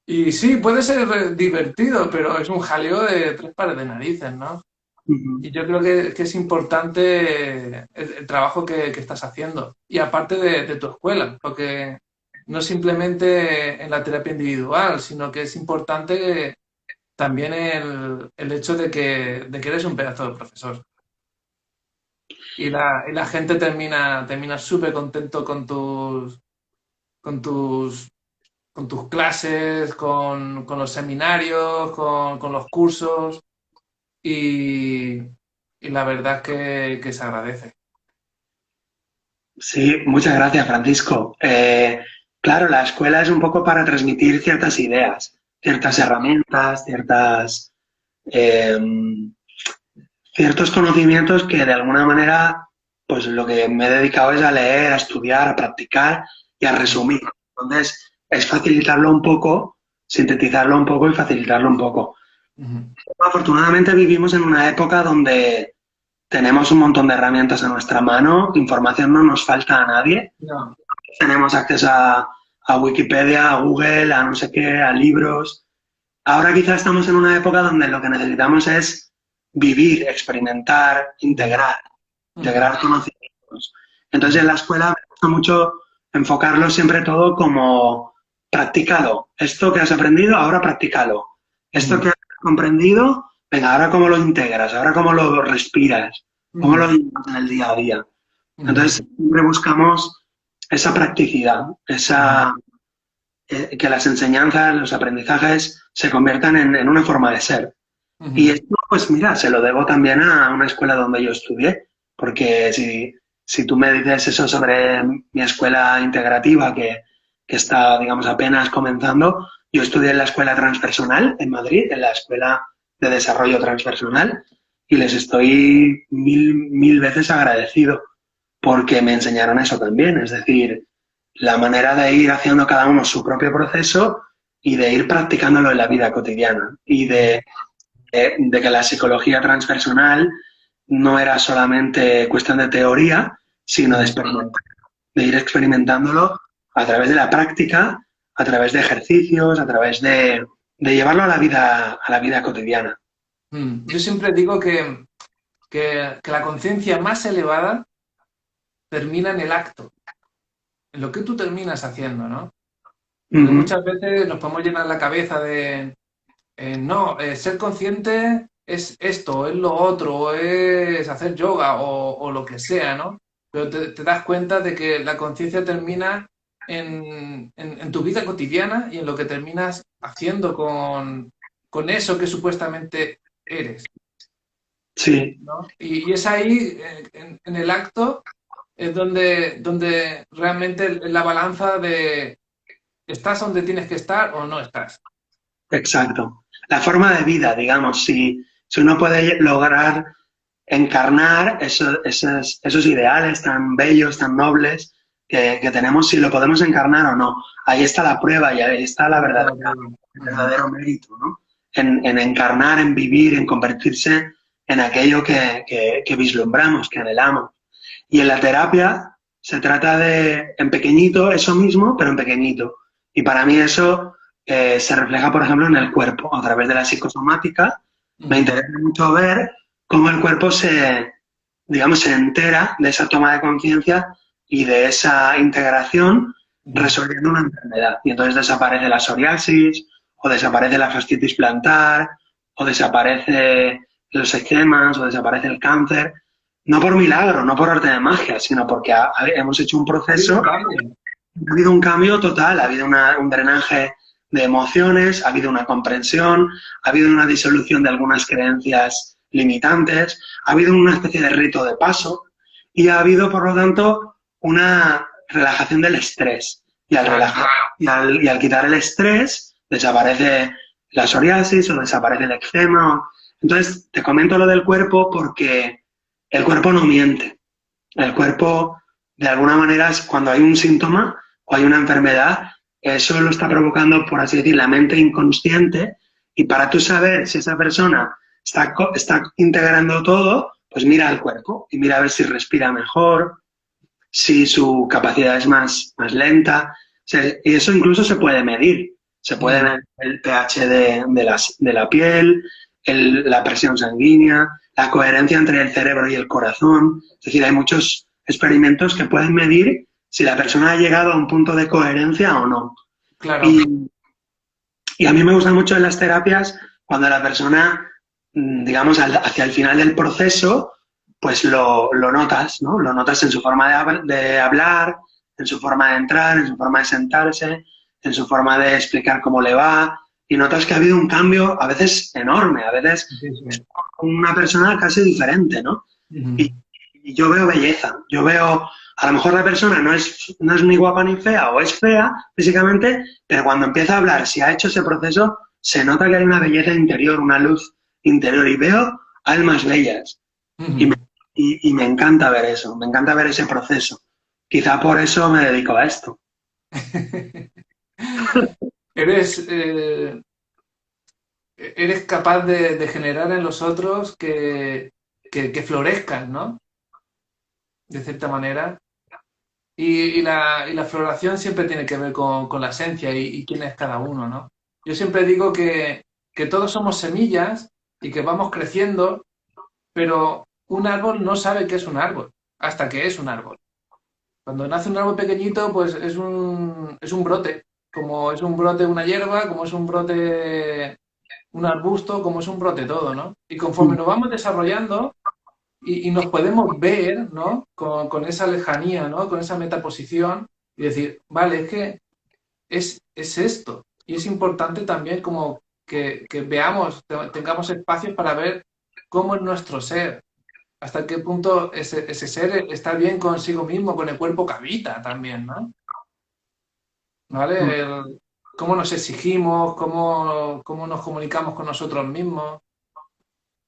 y sí, puede ser divertido, pero es un jaleo de tres pares de narices, ¿no? Ujú. Y yo creo que es importante el trabajo que estás haciendo. Y aparte de tu escuela, porque no simplemente en la terapia individual, sino que es importante también el hecho de que eres un pedazo de profesor. Y la gente termina súper contento con tus, con tus clases, con los seminarios, con los cursos. Y, y la verdad es que se agradece. Sí, muchas gracias, Francisco. Claro, la escuela es un poco para transmitir ciertas ideas, ciertas herramientas, eh, ciertos conocimientos que de alguna manera, pues lo que me he dedicado es a leer, a estudiar, a practicar y a resumir. Entonces, es facilitarlo un poco, sintetizarlo un poco y facilitarlo un poco. Ujú. Afortunadamente vivimos en una época donde tenemos un montón de herramientas a nuestra mano, información no nos falta a nadie, No. tenemos acceso a Wikipedia, a Google, a no sé qué, a libros. Ahora quizá estamos en una época donde lo que necesitamos es vivir, experimentar, Ujú. integrar conocimientos. Entonces Ujú. en la escuela me gusta mucho enfocarlo siempre todo como practícalo. Esto que has aprendido, ahora practícalo. Esto Ujú. que has comprendido, venga, ahora cómo lo integras, ahora cómo lo respiras, cómo lo Ujú. llevas en el día a día. Ujú. Entonces siempre buscamos esa practicidad, Ujú. que las enseñanzas, los aprendizajes se conviertan en una forma de ser. Y Ujú. esto, pues mira, se lo debo también a una escuela donde yo estudié, porque si tú me dices eso sobre mi escuela integrativa, que está, digamos, apenas comenzando, yo estudié en la Escuela Transpersonal en Madrid, en la Escuela de Desarrollo Transpersonal, y les estoy mil veces agradecido porque me enseñaron eso también, es decir, la manera de ir haciendo cada uno su propio proceso y de ir practicándolo en la vida cotidiana y de que la psicología transpersonal no era solamente cuestión de teoría, sino de Ujú. experimentar, de ir experimentándolo a través de la práctica, a través de ejercicios, a través de llevarlo a la vida cotidiana. Yo siempre digo que la conciencia más elevada termina en el acto, en lo que tú terminas haciendo, ¿no? Uh Porque -huh. muchas veces nos podemos llenar la cabeza de, no, ser consciente. es esto, o es lo otro, o es hacer yoga, o lo que sea, ¿no? Pero te das cuenta de que la conciencia termina en tu vida cotidiana y en lo que terminas haciendo con eso que supuestamente eres, Sí, ¿no? Y es ahí, en el acto, es donde realmente la balanza de ¿estás donde tienes que estar o no estás? exacto. La forma de vida, digamos, si uno puede lograr encarnar esos ideales tan bellos, tan nobles que tenemos, si lo podemos encarnar o no. Ahí está la prueba y ahí está Ahí está la prueba. el Ujú. verdadero mérito, ¿no? En encarnar, en vivir, en convertirse en aquello que vislumbramos, que anhelamos. Y en la terapia se trata de, en pequeñito, eso mismo, pero en pequeñito. Y para mí eso se refleja, por ejemplo, en el cuerpo, a través de la psicosomática. Me Ujú. interesa mucho ver cómo el cuerpo digamos, se entera de esa toma de conciencia y de esa integración Ujú. resolviendo una enfermedad. Y entonces desaparece la psoriasis, o desaparece la fascitis plantar, o desaparece los eczemas, o desaparece el cáncer. No por milagro, no por arte de magia, sino porque hemos hecho un Ha habido un proceso, cambio. ha habido un cambio total, ha habido un drenaje de emociones, ha habido una comprensión, ha habido una disolución de algunas creencias limitantes, ha habido una especie de rito de paso y ha habido, por lo tanto, una relajación del estrés. Y al, Claro. relajar, y al quitar el estrés, desaparece la psoriasis o desaparece el eczema. Entonces, te comento lo del cuerpo porque el cuerpo no miente. El cuerpo, de alguna manera, cuando hay un síntoma o hay una enfermedad, eso lo está provocando, por así decir, la mente inconsciente. Y para tú saber si esa persona está integrando todo, pues mira al cuerpo y mira a ver si respira mejor, si su capacidad es más lenta. Y eso incluso se puede medir. Se puede Ujú. medir el pH de la piel, la presión sanguínea, la coherencia entre el cerebro y el corazón. Es decir, hay muchos experimentos que pueden medir si la persona ha llegado a un punto de coherencia o no. Claro. Y, y a mí me gusta mucho en las terapias cuando la persona, digamos, hacia el final del proceso, pues lo notas, ¿no? Lo notas en su forma de hablar, en su forma de entrar, en su forma de sentarse, en su forma de explicar cómo le va, y notas que ha habido un cambio a veces enorme, a veces Sí, es sí. una persona casi diferente, ¿no? Ujú. Y, y yo veo belleza, yo veo, a lo mejor la persona no es ni guapa ni fea, o es fea físicamente, pero cuando empieza a hablar, si ha hecho ese proceso, se nota que hay una belleza interior, una luz interior, y veo almas bellas. Y me, Ujú. y me encanta ver eso, me encanta ver ese proceso. Quizá por eso me dedico a esto. Eres, eres capaz de generar en los otros que florezcan, ¿no? De cierta manera. Y la floración siempre tiene que ver con la esencia y quién es cada uno, ¿no? Yo siempre digo que todos somos semillas y que vamos creciendo, pero un árbol no sabe qué es un árbol hasta que es un árbol. Cuando nace un árbol pequeñito, pues es un brote, como es un brote una hierba, como es un brote un arbusto, como es un brote todo, ¿no? Y conforme nos vamos desarrollando y nos podemos ver, ¿no? Con esa lejanía, ¿no? Con esa metaposición y decir, vale, es que es esto. Y es importante también como que veamos, tengamos espacios para ver cómo es nuestro ser, hasta qué punto ese ser está bien consigo mismo, con el cuerpo que habita también, ¿no? ¿Vale? Cómo nos exigimos, cómo nos comunicamos con nosotros mismos.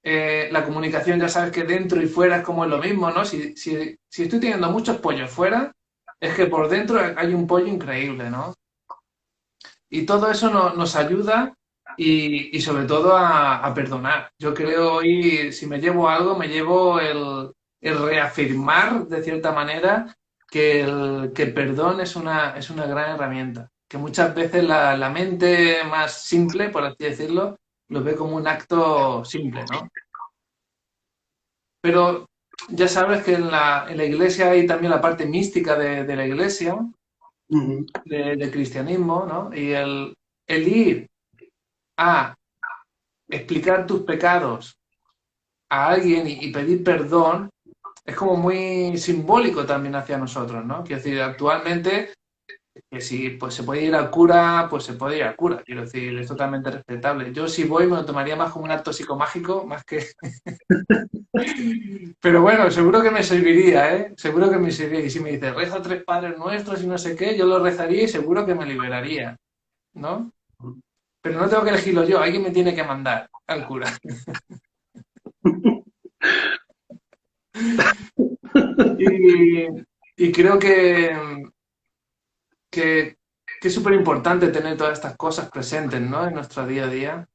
La comunicación ya sabes que dentro y fuera es como es lo mismo, ¿no? Si estoy teniendo muchos pollos fuera, es que por dentro hay un pollo increíble, ¿no? Y todo eso nos ayuda y sobre todo a perdonar. Yo creo hoy, si me llevo algo, me llevo el reafirmar de cierta manera que el perdón es una gran herramienta. Que muchas veces la mente más simple, por así decirlo, lo ve como un acto simple, ¿no? Pero ya sabes que en la iglesia hay también la parte mística de la iglesia, Ujú. del cristianismo, ¿no? Y el ir a explicar tus pecados a alguien y pedir perdón es como muy simbólico también hacia nosotros, ¿no? Quiero decir, actualmente, que si pues, se puede ir al cura, pues se puede ir al cura. Quiero decir, es totalmente respetable. Yo si voy me lo tomaría más como un acto psicomágico, más que... Pero bueno, seguro que me serviría, ¿eh? Seguro que me serviría. Y si me dice, reza tres padres nuestros y no sé qué, yo lo rezaría y seguro que me liberaría, ¿no? Pero no tengo que elegirlo yo, alguien me tiene que mandar al cura. Y, y creo que, que es súper importante tener todas estas cosas presentes, ¿no? En nuestro día a día.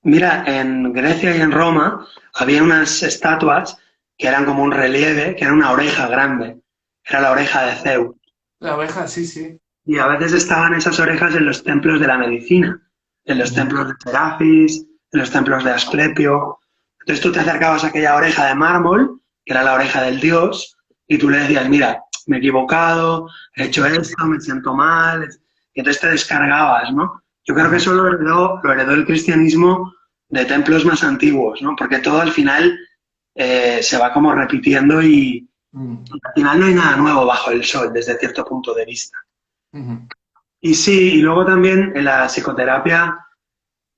Mira, en Grecia y en Roma había unas estatuas que eran como un relieve, que era una oreja grande, era la oreja de Zeus. La oveja, sí, sí. Y a veces estaban esas orejas en los templos de la medicina, en los Ujú. templos de Serafis, en los templos de Asclepio. Entonces tú te acercabas a aquella oreja de mármol, que era la oreja del dios, y tú le decías, mira, me he equivocado, he hecho esto, me siento mal, y entonces te descargabas, ¿no? Yo creo que Ajá. eso lo heredó el cristianismo de templos más antiguos, ¿no? Porque todo al final se va como repitiendo Mm. y al final no hay nada nuevo bajo el sol desde cierto punto de vista. Ujú. Y sí, y luego también en la psicoterapia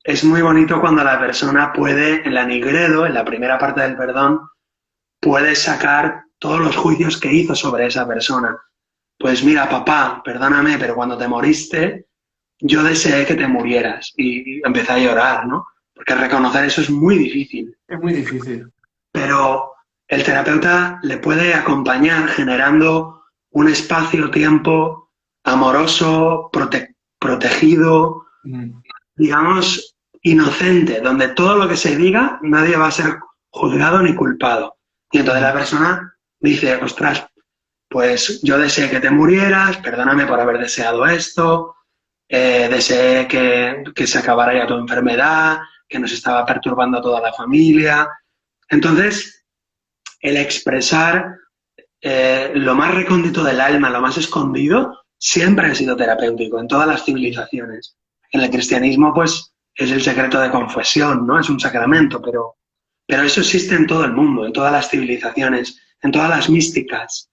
es muy bonito cuando la persona puede, en la nigredo, en la primera parte del perdón, puede sacar todos los juicios que hizo sobre esa persona. Pues mira, papá, perdóname, pero cuando te moriste, yo deseé que te murieras. Y empecé a llorar, ¿no? Porque reconocer eso es muy difícil. Es muy difícil. Pero el terapeuta le puede acompañar generando un espacio-tiempo amoroso, protegido, Mm. digamos, inocente, donde todo lo que se diga nadie va a ser juzgado ni culpado. Y entonces Ujú. la persona dice, ostras, pues yo deseé que te murieras, perdóname por haber deseado esto, deseé que se acabara ya tu enfermedad, que nos estaba perturbando a toda la familia. Entonces, el expresar lo más recóndito del alma, lo más escondido, siempre ha sido terapéutico en todas las civilizaciones. En el cristianismo, pues, es el secreto de confesión, ¿no? Es un sacramento, pero eso existe en todo el mundo, en todas las civilizaciones, en todas las místicas.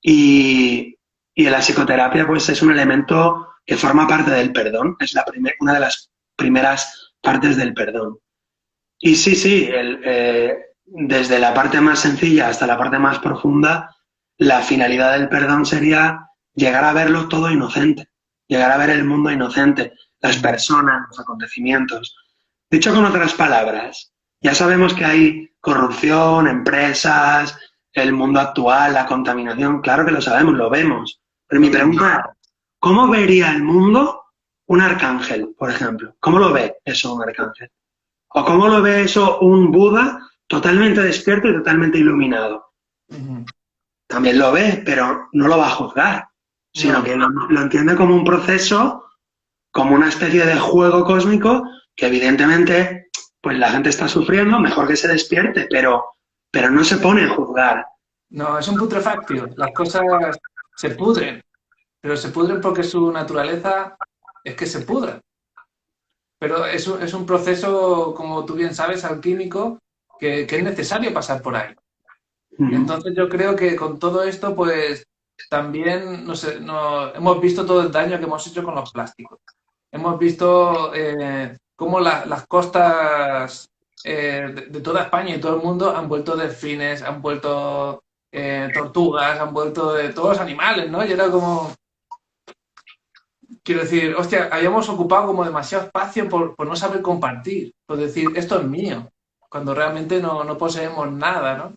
Y en la psicoterapia, pues, es un elemento que forma parte del perdón, es una de las primeras partes del perdón. Y sí, sí, desde la parte más sencilla hasta la parte más profunda, la finalidad del perdón sería llegar a verlo todo inocente, llegar a ver el mundo inocente, las Ujú. personas, los acontecimientos. Dicho con otras palabras, ya sabemos que hay corrupción, empresas, el mundo actual, la contaminación, claro que lo sabemos, lo vemos. Pero mi Lo vemos. pregunta es, ¿cómo vería el mundo un arcángel, por ejemplo? ¿Cómo lo ve eso un arcángel? ¿O cómo lo ve eso un Buda totalmente despierto y totalmente iluminado? Ujú. También lo ve, pero no lo va a juzgar, sino No, que lo entiende como un proceso, como una especie de juego cósmico que evidentemente pues la gente está sufriendo, mejor que se despierte, pero no se pone a juzgar. no, es un putrefactio. Las cosas se pudren, pero se pudren porque su naturaleza es que se pudran. Pero es un proceso, como tú bien sabes, alquímico, que es necesario pasar por ahí. Ujú. Entonces yo creo que con todo esto, pues también no sé, hemos visto todo el daño que hemos hecho con los plásticos. Hemos visto cómo las costas de toda España y todo el mundo han vuelto delfines, han vuelto tortugas, han vuelto de todos los animales, ¿no? Y era como, quiero decir, hostia, habíamos ocupado como demasiado espacio por no saber compartir, por decir, esto es mío, cuando realmente no poseemos nada, ¿no?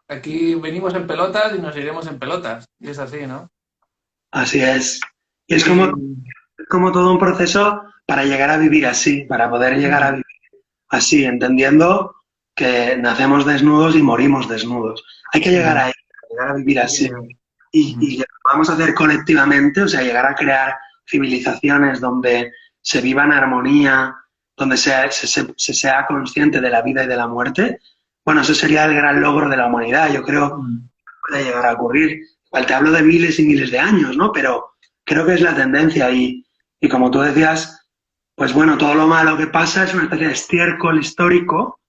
Aquí venimos en pelotas y nos iremos en pelotas, y es así, ¿no? Así es. Y Y es como todo un proceso para llegar a vivir así, para poder llegar a ujú, vivir así, entendiendo que nacemos desnudos y morimos desnudos. Hay que llegar ujú, ahí, llegar a vivir hay que así. llegar. Ujú, Y lo vamos a hacer colectivamente, o sea, llegar a crear civilizaciones donde se viva en armonía, donde se sea consciente de la vida y de la muerte. Bueno, eso sería el gran logro de la humanidad. Yo creo ujú, que puede llegar a ocurrir. Igual te hablo de miles y miles de años, ¿no? Pero creo que es la tendencia y como tú decías, pues bueno, todo lo malo que pasa es una especie de estiércol histórico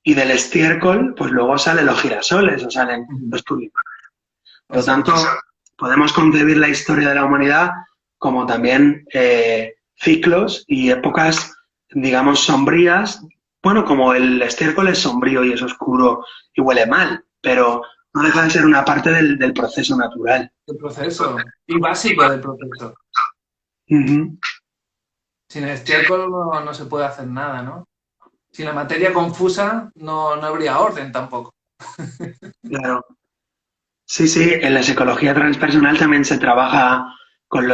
y del estiércol, pues luego salen los girasoles o salen Ujú. los tulipanes. Por lo tanto, Exacto. podemos concebir la historia de la humanidad como también ciclos y épocas, digamos, sombrías. Bueno, como el estiércol es sombrío y es oscuro y huele mal, pero no deja de ser una parte del proceso natural. El proceso. Y básico del proceso. Ujú. Sin estiércol no se puede hacer nada, ¿no? Sin la materia confusa no habría orden tampoco. Claro. Sí, sí, en la psicología transpersonal también se trabaja con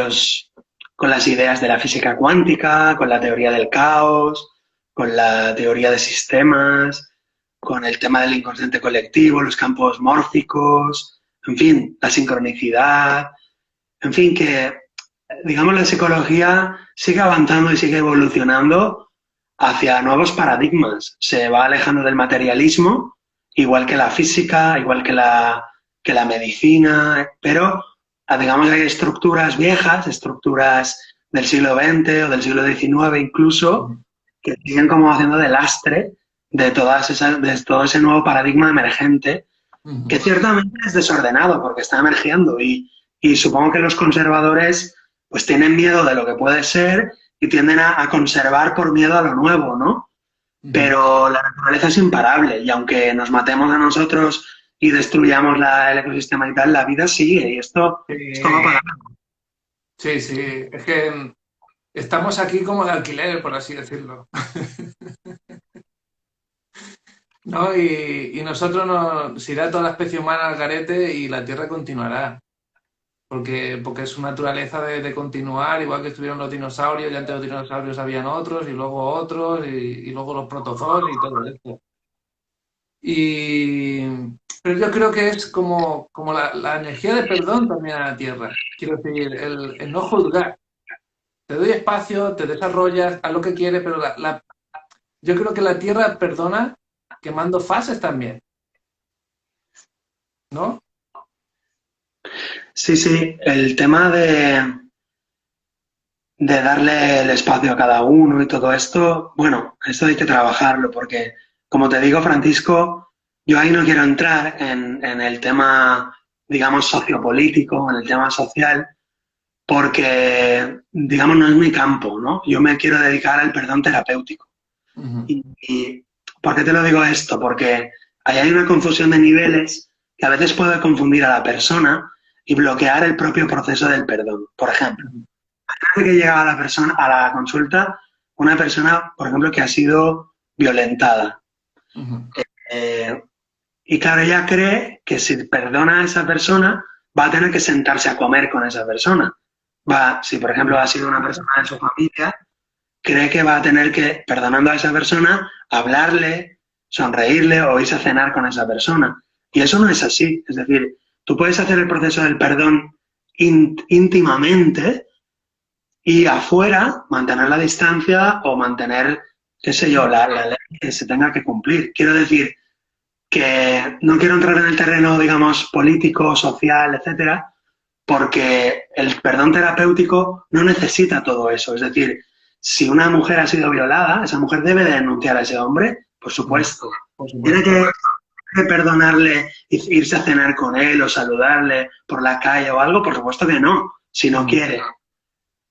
con las ideas de la física cuántica, con la teoría del caos, con la teoría de sistemas, con el tema del inconsciente colectivo, los campos mórficos, en fin, la sincronicidad, en fin, que digamos la psicología sigue avanzando y sigue evolucionando hacia nuevos paradigmas. Se va alejando del materialismo, igual que la física, igual que que la medicina, pero digamos hay estructuras viejas, estructuras del siglo XX o del siglo XIX incluso, que siguen como haciendo de lastre de de todo ese nuevo paradigma emergente, que Ujú. ciertamente es desordenado porque está emergiendo y supongo que los conservadores pues tienen miedo de lo que puede ser y tienden a conservar por miedo a lo nuevo, ¿no? Ujú. Pero la naturaleza es imparable y aunque nos matemos a nosotros y destruyamos el ecosistema y tal, la vida sigue y esto va Sí, para... sí, sí. Es que estamos aquí como de alquiler, por así decirlo. ¿No? Y nosotros nos se irá toda la especie humana al garete y la Tierra continuará. Porque es su naturaleza de continuar, igual que estuvieron los dinosaurios, y antes de los dinosaurios habían otros, y luego otros, y luego los protozoos y todo esto. Y, pero yo creo que es como la energía de perdón también a la Tierra. Quiero decir, el no juzgar. Te doy espacio, te desarrollas, haz lo que quieres, pero yo creo que la Tierra perdona quemando fases también, ¿no? Sí, sí, el tema de darle el espacio a cada uno y todo esto, bueno, esto hay que trabajarlo porque, como te digo, Francisco, yo ahí no quiero entrar en el tema, digamos, sociopolítico, en el tema social, porque, digamos, no es mi campo, ¿no? Yo me quiero dedicar al perdón terapéutico. Ujú. Y ¿por qué te lo digo esto? Porque ahí hay una confusión de niveles que a veces puede confundir a la persona y bloquear el propio proceso del perdón. Por ejemplo, Ujú. que llega a la persona, a la consulta, una persona, por ejemplo, que ha sido violentada. Ujú. Eh, y claro, ella cree que si perdona a esa persona, va a tener que sentarse a comer con esa persona. Si por ejemplo ha sido una persona de su familia, cree que va a tener que, perdonando a esa persona, hablarle, sonreírle o irse a cenar con esa persona. Y eso no es así. Es decir, tú puedes hacer el proceso del perdón íntimamente, y afuera mantener la distancia o mantener, qué sé yo, la ley que se tenga que cumplir. Quiero decir que no quiero entrar en el terreno, digamos, político, social, etcétera, porque el perdón terapéutico no necesita todo eso. Es decir, si una mujer ha sido violada, esa mujer debe de denunciar a ese hombre, por Ujú. supuesto. Por Tiene supuesto. que perdonarle, irse a cenar con él o saludarle por la calle o algo, por supuesto que no, si no Ujú. quiere.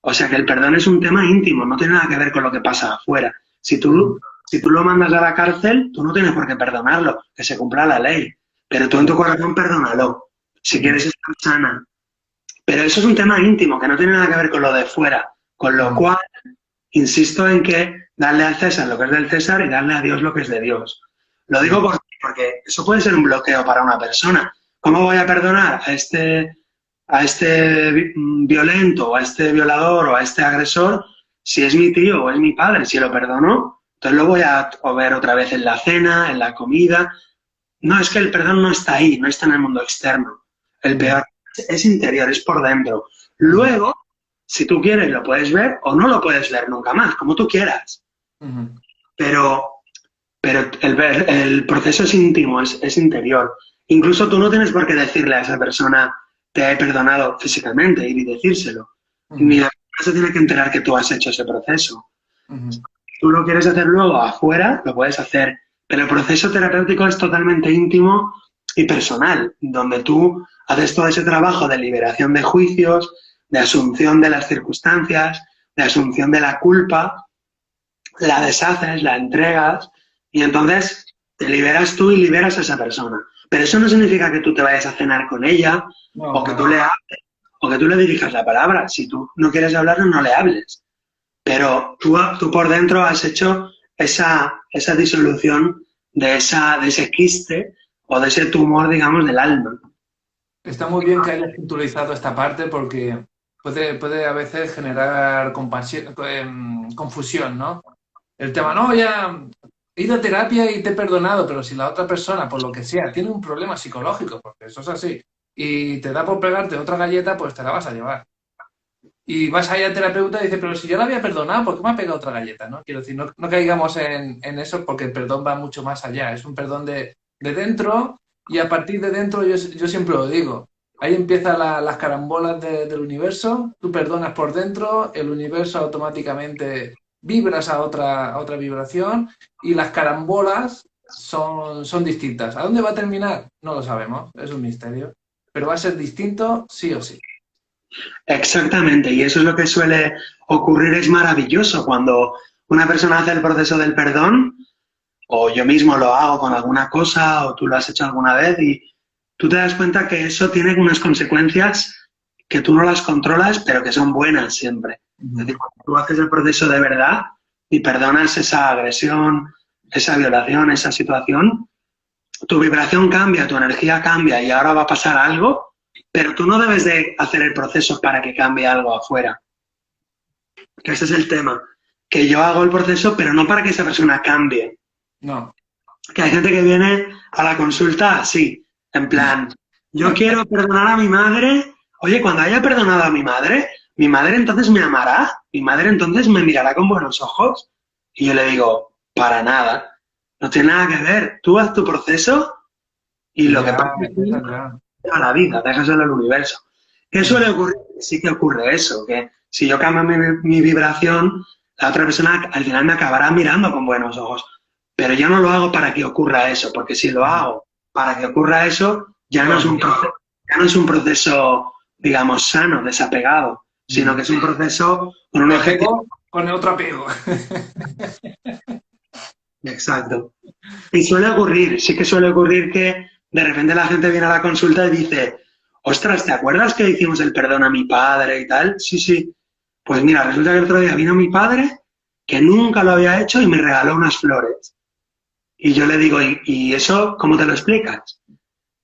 O sea que el perdón es un tema íntimo, no tiene nada que ver con lo que pasa afuera. Ujú. Si tú lo mandas a la cárcel, tú no tienes por qué perdonarlo, que se cumpla la ley. Pero tú en tu Correcto. corazón perdónalo, si Ujú. quieres estar sana. Pero eso es un tema íntimo, que no tiene nada que ver con lo de fuera. Con lo Ujú. cual, insisto en que darle al César lo que es del César y darle a Dios lo que es de Dios. Lo digo Ujú. porque eso puede ser un bloqueo para una persona. ¿Cómo voy a perdonar a este violento o a este violador o a este agresor si es mi tío o es mi padre? Si lo perdono, entonces lo voy a ver otra vez en la cena, en la comida. No, es que el perdón no está ahí, no está en el mundo externo. El Ujú. peor es interior, es por dentro. Ujú. Luego, si tú quieres, lo puedes ver o no lo puedes ver nunca más, como tú quieras. Ujú. Pero, pero el proceso es íntimo, es interior. Incluso tú no tienes por qué decirle a esa persona, te he perdonado físicamente y decírselo. Ni Ujú. la persona se tiene que enterar que tú has hecho ese proceso. Ujú. Tú lo quieres hacer luego afuera, lo puedes hacer, pero el proceso terapéutico es totalmente íntimo y personal, donde tú haces todo ese trabajo de liberación de juicios, de asunción de las circunstancias, de asunción de la culpa, la deshaces, la entregas y entonces te liberas tú y liberas a esa persona. Pero eso no significa que tú te vayas a cenar con ella No, o que tú claro. le hables o que tú le dirijas la palabra. Si tú no quieres hablarle, no le hables. Pero tú por dentro has hecho esa disolución de ese quiste o de ese tumor, digamos, del alma. Está muy bien que hayas puntualizado esta parte porque puede a veces generar confusión, ¿no? El tema, no, ya he ido a terapia y te he perdonado, pero si la otra persona, por lo que sea, tiene un problema psicológico, porque eso es así, y te da por pegarte otra galleta, pues te la vas a llevar. Y vas ahí al terapeuta y dices, pero si yo la había perdonado, ¿por qué me ha pegado otra galleta? ¿No? Quiero decir, no caigamos en eso porque el perdón va mucho más allá. Es un perdón de dentro y a partir de dentro yo siempre lo digo. Ahí empiezan las carambolas del universo, tú perdonas por dentro, el universo automáticamente vibras a otra vibración y las carambolas son distintas. ¿A dónde va a terminar? No lo sabemos, es un misterio. Pero va a ser distinto sí o sí. Exactamente, y eso es lo que suele ocurrir, es maravilloso cuando una persona hace el proceso del perdón, o yo mismo lo hago con alguna cosa, o tú lo has hecho alguna vez, y tú te das cuenta que eso tiene unas consecuencias que tú no las controlas, pero que son buenas siempre. Es Ujú. decir, cuando tú haces el proceso de verdad y perdonas esa agresión, esa violación, esa situación, tu vibración cambia, tu energía cambia y ahora va a pasar algo, pero tú no debes de hacer el proceso para que cambie algo afuera. Que ese es el tema. Que yo hago el proceso, pero no para que esa persona cambie. No. Que hay gente que viene a la consulta así, en plan, yo quiero perdonar a mi madre. Oye, cuando haya perdonado a mi madre entonces me amará, mi madre entonces me mirará con buenos ojos. Y yo le digo, para nada, no tiene nada que ver. Tú haz tu proceso y lo que Ya, pasa ya aquí saldrá. a la vida, déjaselo al universo. ¿Qué suele Mm. ocurrir? Sí que ocurre eso, que si yo cambio mi vibración, la otra persona al final me acabará mirando con buenos ojos. Pero yo no lo hago para que ocurra eso, porque si lo hago para que ocurra eso, No. ya no es un proceso, digamos, sano, desapegado, sino Mm. que es un proceso con un De objetivo apego con el otro apego. exacto. Y suele ocurrir, sí que suele ocurrir que de repente la gente viene a la consulta y dice, ostras, ¿te acuerdas que hicimos el perdón a mi padre y tal? Sí, sí. Pues mira, resulta que el otro día vino mi padre, que nunca lo había hecho y me regaló unas flores. Y yo le digo, ¿y eso cómo te lo explicas?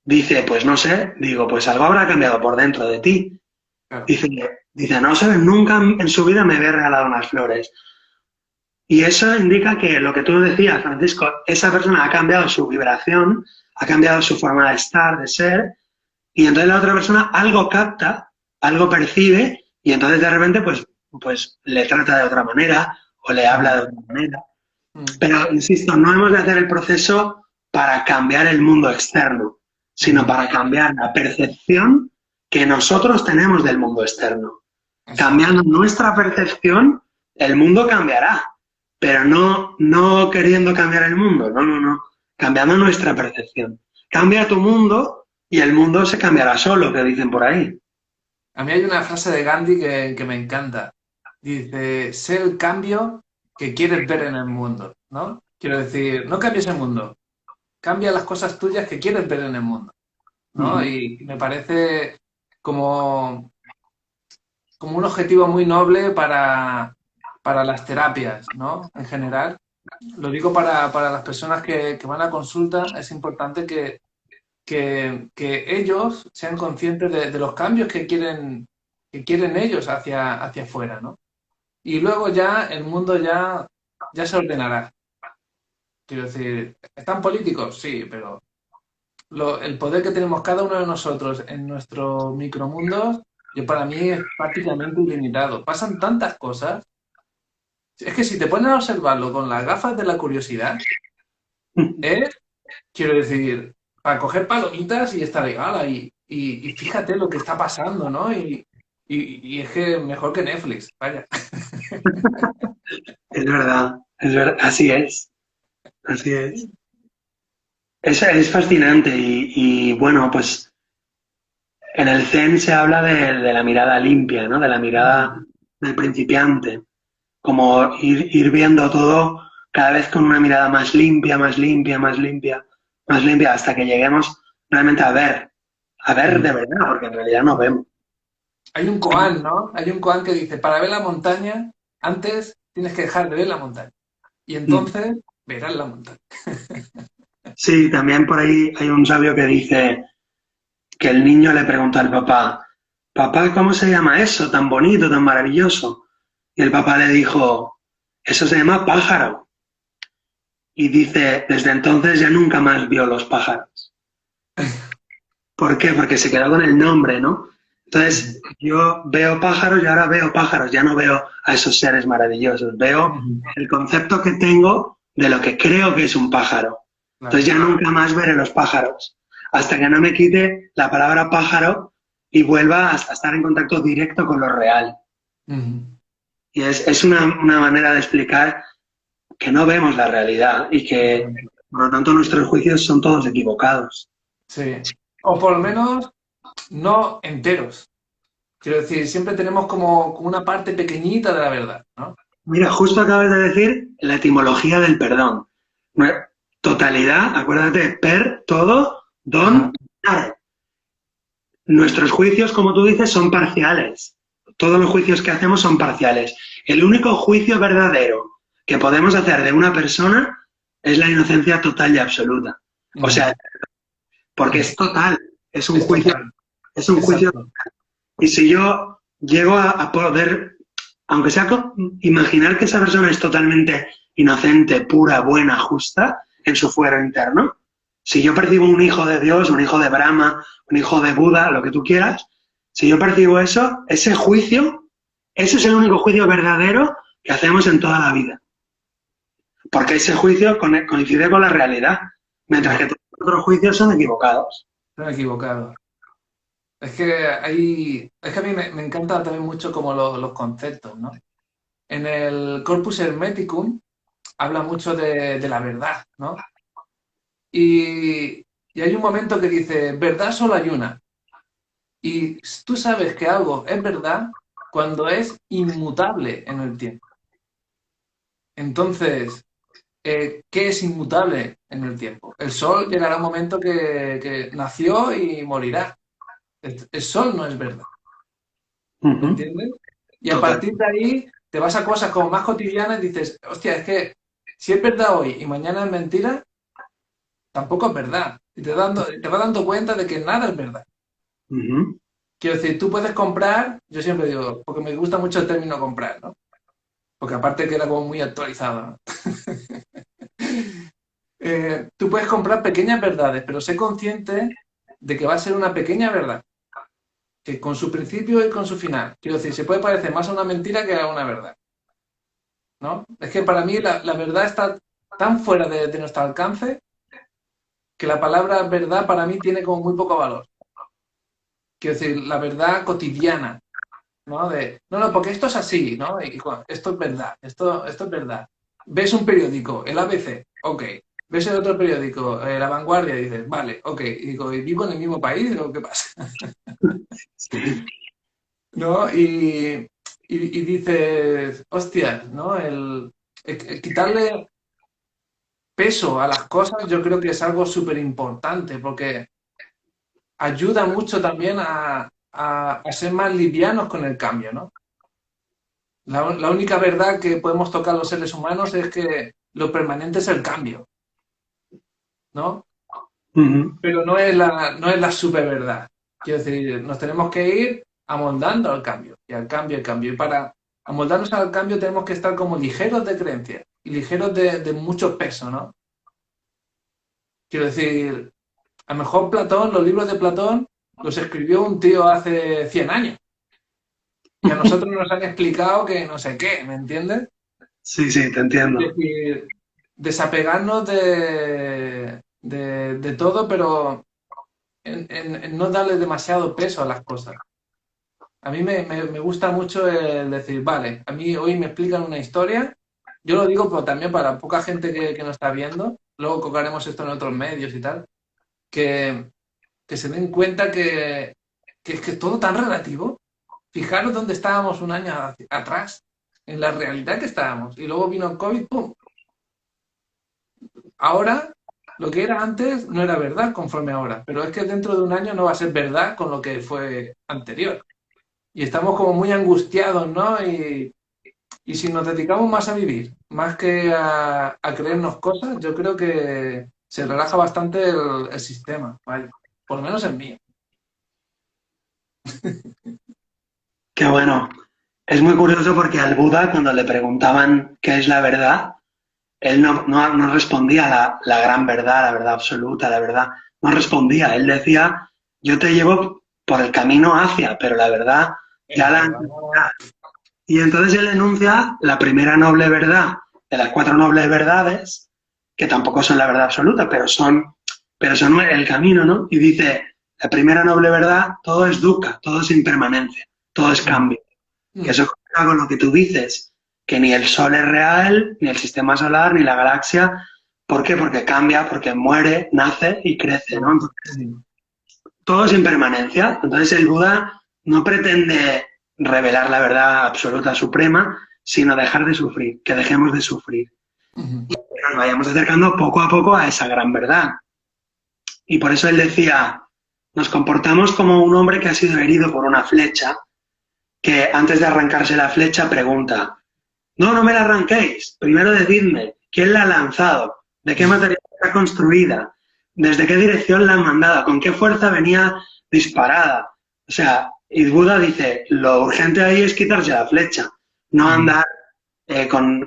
Dice, pues no sé. Digo, pues algo habrá cambiado por dentro de ti. Claro. Dice, dice, no sé, nunca en su vida me había regalado unas flores. Y eso indica que lo que tú decías, Francisco, esa persona ha cambiado su vibración, ha cambiado su forma de estar, de ser, y entonces la otra persona algo capta, algo percibe, y entonces de repente pues le trata de otra manera o le habla de Mm. otra manera. Mm. Pero, insisto, no hemos de hacer el proceso para cambiar el mundo externo, sino Ujú. para cambiar la percepción que nosotros tenemos del mundo externo. Exacto. Cambiando nuestra percepción, el mundo cambiará, pero no queriendo cambiar el mundo, no, no, no, cambiando nuestra percepción. Cambia tu mundo y el mundo se cambiará solo, que dicen por ahí. A mí hay una frase de Gandhi que me encanta. Dice, sé el cambio que quieres ver en el mundo, ¿no? Quiero decir, no cambies el mundo, cambia las cosas tuyas que quieres ver en el mundo, ¿no? Ujú. Y me parece como, como un objetivo muy noble para las terapias, ¿no? En general. Lo digo para las personas que van a consulta, es importante que ellos sean conscientes de los cambios que quieren ellos hacia afuera, ¿no? Y luego ya el mundo ya se ordenará. Quiero decir, ¿están políticos? Sí, pero el poder que tenemos cada uno de nosotros en nuestro micromundo, yo para mí es prácticamente ilimitado. Pasan tantas cosas. Es que si te pones a observarlo con las gafas de la curiosidad, es, quiero decir, para coger palomitas y estar igual y fíjate lo que está pasando, ¿no? Y es que mejor que Netflix, vaya. es verdad, así es. Es fascinante bueno, pues en el Zen se habla de la mirada limpia, ¿no? De la mirada del principiante, como ir viendo todo cada vez con una mirada más limpia, más limpia, más limpia, más limpia, hasta que lleguemos realmente a ver de verdad, porque en realidad no vemos. Hay un koan, ¿no? Hay un koan que dice, para ver la montaña, antes tienes que dejar de ver la montaña. Y Mm. entonces verás la montaña. Sí, también por ahí hay un sabio que dice que el niño le pregunta al papá, papá, ¿cómo se llama eso tan bonito, tan maravilloso? Y el papá le dijo, eso se llama pájaro. Y dice, desde entonces ya nunca más vio los pájaros. ¿Por qué? Porque se quedó con el nombre, ¿no? Entonces, yo veo pájaros y ahora veo pájaros, ya no veo a esos seres maravillosos, veo el concepto que tengo de lo que creo que es un pájaro. Entonces Claro. ya nunca más veré los pájaros, hasta que no me quite la palabra pájaro y vuelva a estar en contacto directo con lo real. Ujú. Y es una manera de explicar que no vemos la realidad y que, por lo tanto, nuestros juicios son todos equivocados. Sí. O por lo menos no enteros. Quiero decir, siempre tenemos como una parte pequeñita de la verdad, ¿no? Mira, justo acabas de decir la etimología del perdón. Totalidad, acuérdate, per, todo, Ajá. don, dar. Nuestros juicios, como tú dices, son parciales. Todos los juicios que hacemos son parciales. El único juicio verdadero que podemos hacer de una persona es la inocencia total y absoluta. O Ujú. sea, porque es total, Es total. es un juicio. Exacto. Y si yo llego a poder, aunque sea imaginar que esa persona es totalmente inocente, pura, buena, justa, en su fuero interno, si yo percibo un hijo de Dios, un hijo de Brahma, un hijo de Buda, lo que tú quieras, si yo percibo eso, ese juicio, ese es el único juicio verdadero que hacemos en toda la vida. Porque ese juicio coincide con la realidad, mientras que Ujú. todos los otros juicios son equivocados. Estoy equivocado. Es que a mí me encanta también mucho como los conceptos, ¿no? En el Corpus Hermeticum habla mucho de la verdad, ¿no? Y hay un momento que dice, verdad solo hay una. Y tú sabes que algo es verdad cuando es inmutable en el tiempo. Entonces, ¿qué es inmutable en el tiempo? El sol llegará un momento que nació y morirá. El sol no es verdad, ¿me Ujú. entiendes? Y a Total. partir de ahí te vas a cosas como más cotidianas y dices, hostia, es que si es verdad hoy y mañana es mentira, tampoco es verdad. Y te vas dando cuenta de que nada es verdad. Ujú. Quiero decir, tú puedes comprar, yo siempre digo, porque me gusta mucho el término comprar, ¿no? Porque aparte queda como muy actualizado, ¿no? Tú puedes comprar pequeñas verdades, pero sé consciente de que va a ser una pequeña verdad, que con su principio y con su final. Quiero decir, se puede parecer más a una mentira que a una verdad, ¿no? Es que para mí la verdad está tan fuera de nuestro alcance que la palabra verdad para mí tiene como muy poco valor. Quiero decir, la verdad cotidiana, ¿no? No, no, porque esto es así, ¿no? Esto es verdad, esto es verdad. Ves un periódico, el ABC, ok. Ves el otro periódico, La Vanguardia, y dices, vale, ok. Y digo, ¿y vivo en el mismo país o qué pasa? Sí. ¿No? Y dices, hostia, ¿no? El quitarle peso a las cosas yo creo que es algo súper importante porque ayuda mucho también a ser más livianos con el cambio, ¿no? La única verdad que podemos tocar los seres humanos es que lo permanente es el cambio, ¿no? Ujú. Pero no es la super verdad. Quiero decir, nos tenemos que ir amoldando al cambio, y al cambio, al cambio. Y para amoldarnos al cambio tenemos que estar como ligeros de creencias y ligeros de mucho peso, ¿no? Quiero decir, a lo mejor Platón, los libros de Platón, los escribió un tío hace 100 años. Y a nosotros nos han explicado que no sé qué, ¿me entiendes? Sí, sí, te Es entiendo. decir, desapegarnos de todo, pero en no darle demasiado peso a las cosas. A mí me gusta mucho el decir, vale, a mí hoy me explican una historia, yo lo digo pero también para poca gente que nos está viendo, luego colgaremos esto en otros medios y tal, que, que se den cuenta que es que todo tan relativo. Fijaros dónde estábamos un año atrás, en la realidad que estábamos. Y luego vino el COVID, ¡pum! Ahora, lo que era antes no era verdad conforme ahora, pero es que dentro de un año no va a ser verdad con lo que fue anterior. Y estamos como muy angustiados, ¿no? Y si nos dedicamos más a vivir, más que a creernos cosas, yo creo que se relaja bastante el sistema, ¿vale? Por lo menos el mío. Qué bueno. Es muy curioso porque al Buda, cuando le preguntaban qué es la verdad, él no respondía a la gran verdad, la verdad absoluta, la verdad. No respondía. Él decía, yo te llevo por el camino hacia, pero la verdad ya la... Y entonces él enuncia la primera noble verdad de las cuatro nobles verdades, que tampoco son la verdad absoluta, pero son el camino, ¿no? Y dice, la primera noble verdad, todo es dukkha, todo es impermanencia, todo es Mm, cambio. Que mm, eso conecta con lo que tú dices, que ni el Sol es real, ni el sistema solar, ni la galaxia. ¿Por qué? Porque cambia, porque muere, nace y crece, ¿no? Entonces, mm, todo es impermanencia. Entonces el Buda no pretende revelar la verdad absoluta suprema, sino dejar de sufrir, que dejemos de sufrir. mm, Que nos vayamos acercando poco a poco a esa gran verdad. Y por eso él decía, nos comportamos como un hombre que ha sido herido por una flecha, que antes de arrancarse la flecha pregunta, no, no me la arranquéis. Primero decidme, ¿quién la ha lanzado? ¿De qué material está construida? ¿Desde qué dirección la han mandado? ¿Con qué fuerza venía disparada? O sea, y Buda dice, lo urgente ahí es quitarse la flecha, no mm, andar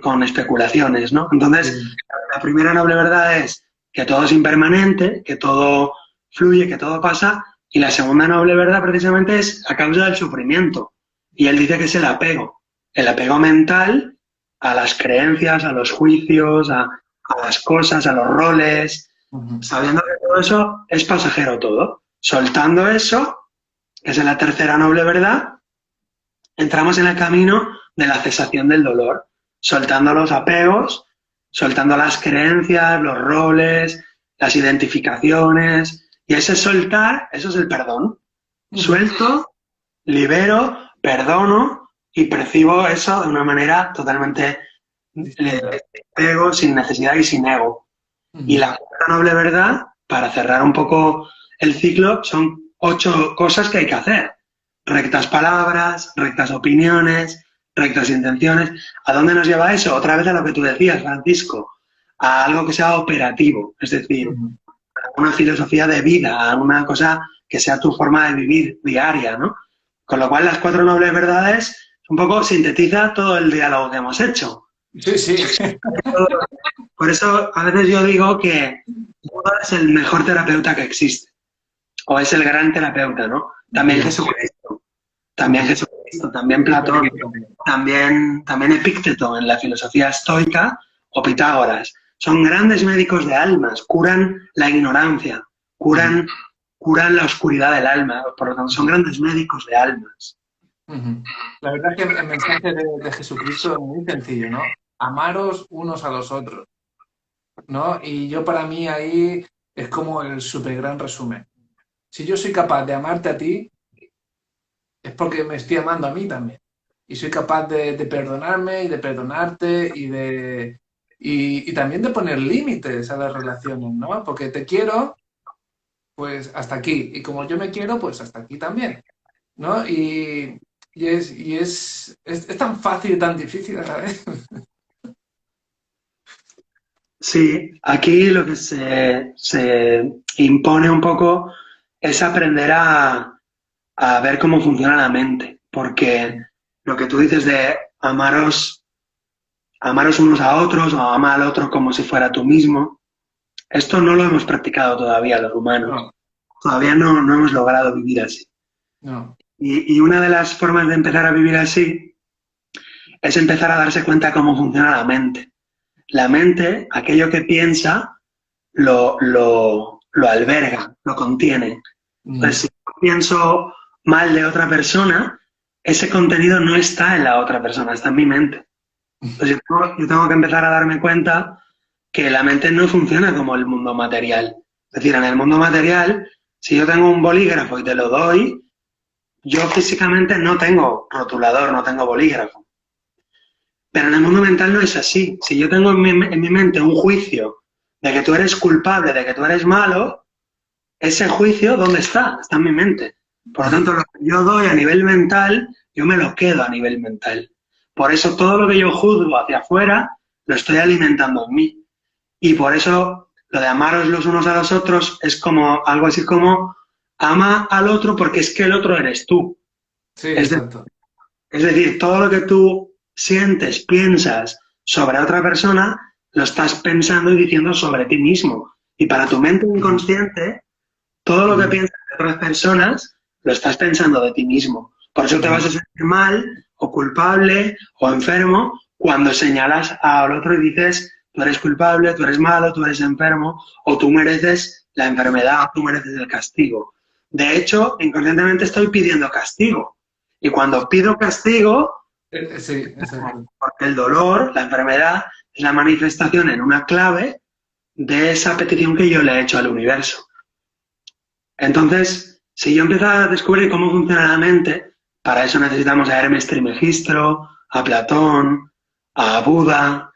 con especulaciones, ¿no? Entonces, mm. la primera noble verdad es que todo es impermanente, que todo fluye, que todo pasa, y la segunda noble verdad precisamente es a causa del sufrimiento. Y él dice que es el apego mental a las creencias, a los juicios, a las cosas, a los roles, Ujú. sabiendo que todo eso es pasajero todo. Soltando eso, que es la tercera noble verdad, entramos en el camino de la cesación del dolor, soltando los apegos, soltando las creencias, los roles, las identificaciones, y ese soltar, eso es el perdón. Ujú. Suelto, libero, perdono y percibo eso de una manera totalmente Distinta. ego, sin necesidad y sin ego. Y Ujú. la cuarta noble verdad, para cerrar un poco el ciclo, son 8 cosas que hay que hacer. Rectas palabras, rectas opiniones, rectas intenciones. ¿A dónde nos lleva eso? Otra vez a lo que tú decías, Francisco, a algo que sea operativo, es decir, Ujú. a una filosofía de vida, a una cosa que sea tu forma de vivir diaria, ¿no? Con lo cual, las 4 nobles verdades un poco sintetiza todo el diálogo que hemos hecho. Sí, sí. Por eso a veces yo digo que Buda es el mejor terapeuta que existe, o es el gran terapeuta, ¿no? También Sí. Ujú. Jesucristo, también Platón, Epicteto también. también Epicteto en la filosofía estoica o Pitágoras. Son grandes médicos de almas, curan la ignorancia, Ujú. curan la oscuridad del alma, por lo tanto son grandes médicos de almas. Ujú. La verdad es que el mensaje de Jesucristo es muy sencillo, ¿no? Amaros unos a los otros, ¿no? Y yo para mí ahí es como el súper gran resumen. Si yo soy capaz de amarte a ti, es porque me estoy amando a mí también. Y soy capaz de perdonarme y de perdonarte y también de poner límites a las relaciones, ¿no? Porque te quiero, pues hasta aquí. Y como yo me quiero, pues hasta aquí también, ¿no? Es tan fácil y tan difícil a la vez. Sí, aquí lo que se impone un poco es aprender a ver cómo funciona la mente, porque lo que tú dices de amaros unos a otros o amar al otro como si fuera tú mismo, esto no lo hemos practicado todavía los humanos, No, todavía no hemos logrado vivir así. no. Y una de las formas de empezar a vivir así es empezar a darse cuenta cómo funciona la mente. La mente, aquello que piensa, lo alberga, lo contiene. Entonces, Mm, si yo pienso mal de otra persona, ese contenido no está en la otra persona, está en mi mente. Entonces yo tengo que empezar a darme cuenta que la mente no funciona como el mundo material. Es decir, en el mundo material, si yo tengo un bolígrafo y te lo doy, yo físicamente no tengo rotulador, no tengo bolígrafo. Pero en el mundo mental no es así. Si yo tengo en mi mente un juicio de que tú eres culpable, de que tú eres malo, ese juicio, ¿dónde está? Está en mi mente. Por lo tanto, lo que yo doy a nivel mental, yo me lo quedo a nivel mental. Por eso todo lo que yo juzgo hacia afuera, lo estoy alimentando en mí. Y por eso lo de amaros los unos a los otros es como algo así como ama al otro porque es que el otro eres tú. Sí, Es, de- exacto. es decir, todo lo que tú sientes, piensas sobre otra persona, lo estás pensando y diciendo sobre ti mismo. Y para tu mente Ujú, inconsciente, todo lo que ujú, piensas de otras personas, lo estás pensando de ti mismo. Por eso te vas a ujú. sentir mal o culpable o enfermo cuando señalas al otro y dices, tú eres culpable, tú eres malo, tú eres enfermo o tú mereces la enfermedad o tú mereces el castigo. De hecho, inconscientemente estoy pidiendo castigo. Y cuando pido castigo, Sí, exacto. porque el dolor, la enfermedad, es la manifestación en una clave de esa petición que yo le he hecho al universo. Entonces, si yo empiezo a descubrir cómo funciona la mente, para eso necesitamos a Hermes Trismegisto, a Platón, a Buda,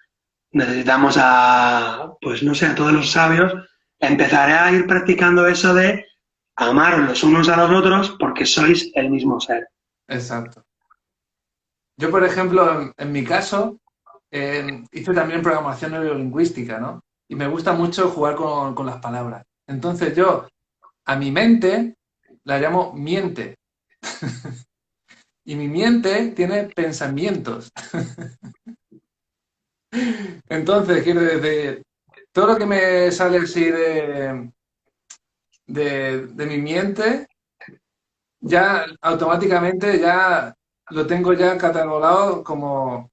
necesitamos a, pues no sé, a todos los sabios, empezaré a ir practicando eso de amaros los unos a los otros porque sois el mismo ser. Exacto. Yo, por ejemplo, en mi caso, hice también programación neurolingüística, ¿no? Y me gusta mucho jugar con las palabras. Entonces yo, a mi mente, la llamo miente. Y mi miente tiene pensamientos. Entonces, quiero decir, todo lo que me sale así de mi mente, ya automáticamente ya lo tengo ya catalogado como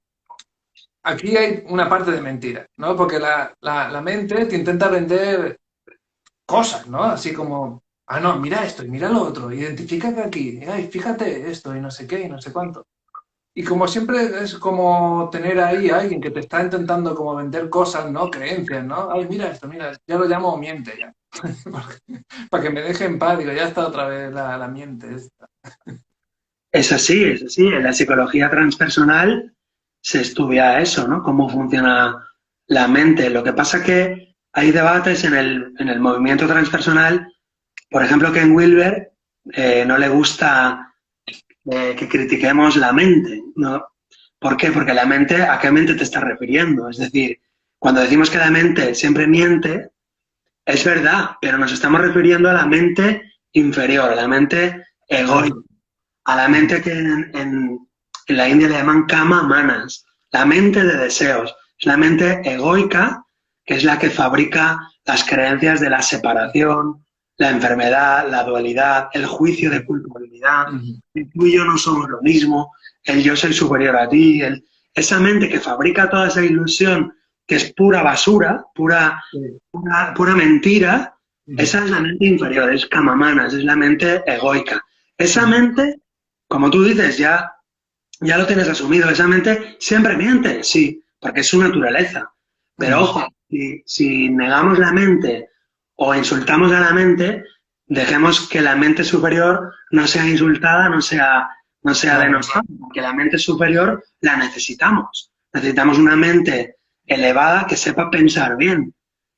aquí hay una parte de mentira, ¿no? Porque la mente te intenta vender cosas, ¿no? Así como, ah, no, mira esto y mira lo otro, identifícate aquí, ay, fíjate esto y no sé qué y no sé cuánto. Y como siempre es como tener ahí a alguien que te está intentando como vender cosas, ¿no? Creencias, ¿no? Ay, mira esto, mira, ya lo llamo miente ya. Para que me deje en paz, digo, ya está otra vez la miente esta. Es así, es así. En la psicología transpersonal se estudia eso, ¿no? Cómo funciona la mente. Lo que pasa es que hay debates en el movimiento transpersonal. Por ejemplo, Ken Wilber no le gusta que critiquemos la mente, ¿no? ¿Por qué? Porque la mente, ¿a qué mente te estás refiriendo? Es decir, cuando decimos que la mente siempre miente, es verdad, pero nos estamos refiriendo a la mente inferior, a la mente egoica, Claro. a la Ujú. mente que en la India le llaman kama manas, la mente de deseos, es la mente egoica, que es la que fabrica las creencias de la separación, la enfermedad, la dualidad, el juicio de culpabilidad, Ujú. el tú y yo no somos lo mismo, el yo soy superior a ti, esa mente que fabrica toda esa ilusión que es pura basura, Sí. pura mentira, Ujú. esa es la mente inferior, es kamamanas, es la mente egoica. Esa Ujú. mente, como tú dices, ya lo tienes asumido, esa mente siempre miente, sí, porque es su naturaleza. Pero Ujú. ojo, si negamos la mente o insultamos a la mente, dejemos que la mente superior no sea insultada, no sea Claro. denostada, porque la mente superior la necesitamos. Necesitamos una mente elevada que sepa pensar bien.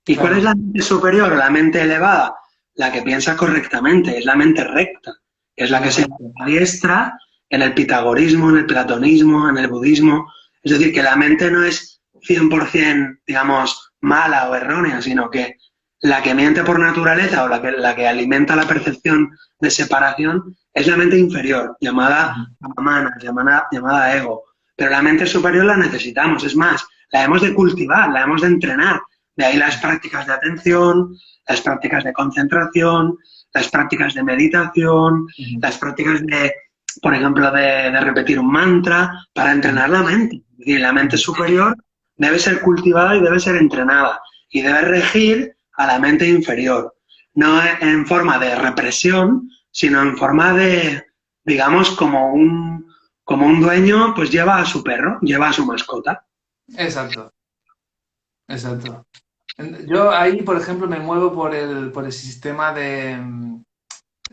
¿Y cuál es Claro. la mente superior o la mente elevada? La que piensa correctamente, es la mente recta, es la que se Correcto. adiestra en el pitagorismo, en el platonismo, en el budismo. Es decir, que la mente no es 100%, digamos, mala o errónea, sino que la que miente por naturaleza o la que alimenta la percepción de separación es la mente inferior, llamada Ujú. amana, llamada ego. Pero la mente superior la necesitamos, es más, la hemos de cultivar, la hemos de entrenar. De ahí las prácticas de atención, las prácticas de concentración, las prácticas de meditación, Ujú. las prácticas de, por ejemplo, de repetir un mantra para Ujú. entrenar la mente. Es decir, la mente Ujú. superior debe ser cultivada y debe ser entrenada y debe regir a la mente inferior, no en forma de represión, sino en forma de, digamos, como como un dueño, pues lleva a su perro, lleva a su mascota. Exacto, exacto. Yo ahí, por ejemplo, me muevo por el sistema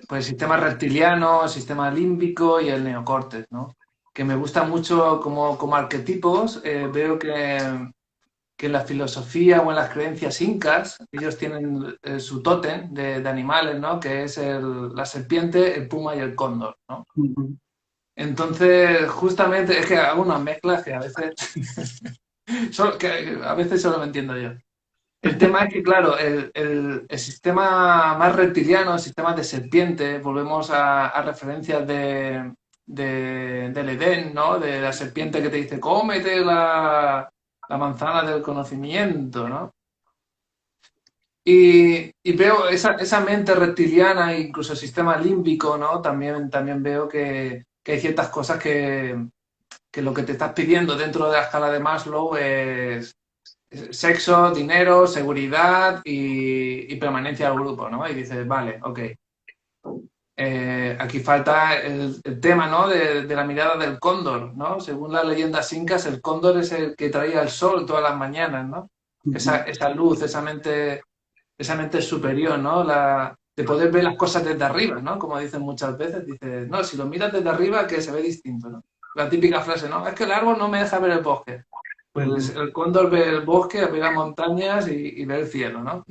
por el sistema reptiliano, el sistema límbico y el neocórtex, ¿no? Que me gusta mucho como arquetipos. Veo que en la filosofía o en las creencias incas, ellos tienen su tótem de animales, ¿no? Que es la serpiente, el puma y el cóndor, ¿no? Ujú. Justamente es que hago unas mezclas que a veces, que a veces solo me entiendo yo. El tema es que, claro, el sistema más reptiliano, el sistema de serpiente, volvemos a referencias del Edén, ¿no? De la serpiente que te dice, cómete la manzana del conocimiento, ¿no? Y veo esa mente reptiliana, incluso el sistema límbico, ¿no? También veo que hay ciertas cosas que lo que te estás pidiendo dentro de la escala de Maslow es sexo, dinero, seguridad y permanencia del grupo, ¿no? Y dices, vale, ok. Aquí falta el tema, ¿no? De la mirada del cóndor, ¿no? Según las leyendas incas, el cóndor es el que traía el sol todas las mañanas, ¿no? Ujú. Esa luz, esa mente superior, ¿no? De poder ver las cosas desde arriba, ¿no? Como dicen muchas veces, dices, no, si lo miras desde arriba, que se ve distinto, ¿no? La típica frase, ¿no? Es que el árbol no me deja ver el bosque. Pues Ujú. el cóndor ve el bosque, ve las montañas y ve el cielo, ¿no?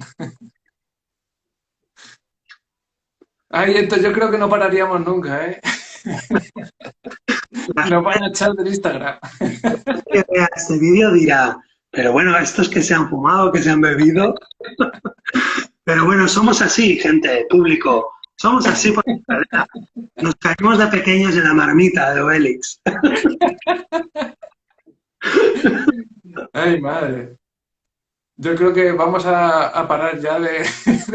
Ay, entonces yo creo que no pararíamos nunca, ¿eh? La Nos van a echar del Instagram. gente que vea este vídeo dirá, pero bueno, estos que se han fumado, que se han bebido. Pero bueno, somos así, gente, público. Somos así porque nos caímos de pequeños en la marmita de Obélix. Ay, madre. Yo creo que vamos a parar ya de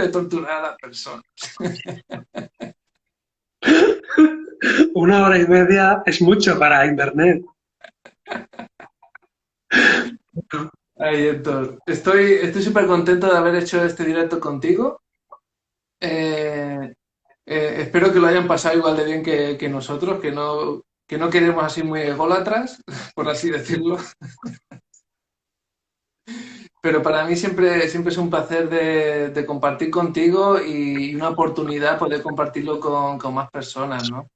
torturar a las personas. 1 hora y media es mucho para internet. Ay, Héctor, estoy súper contento de haber hecho este directo contigo. Eh, espero que lo hayan pasado igual de bien que nosotros, que no queremos así muy ególatras, por así decirlo. Pero para mí siempre es un placer de compartir contigo y una oportunidad poder compartirlo con más personas, ¿no?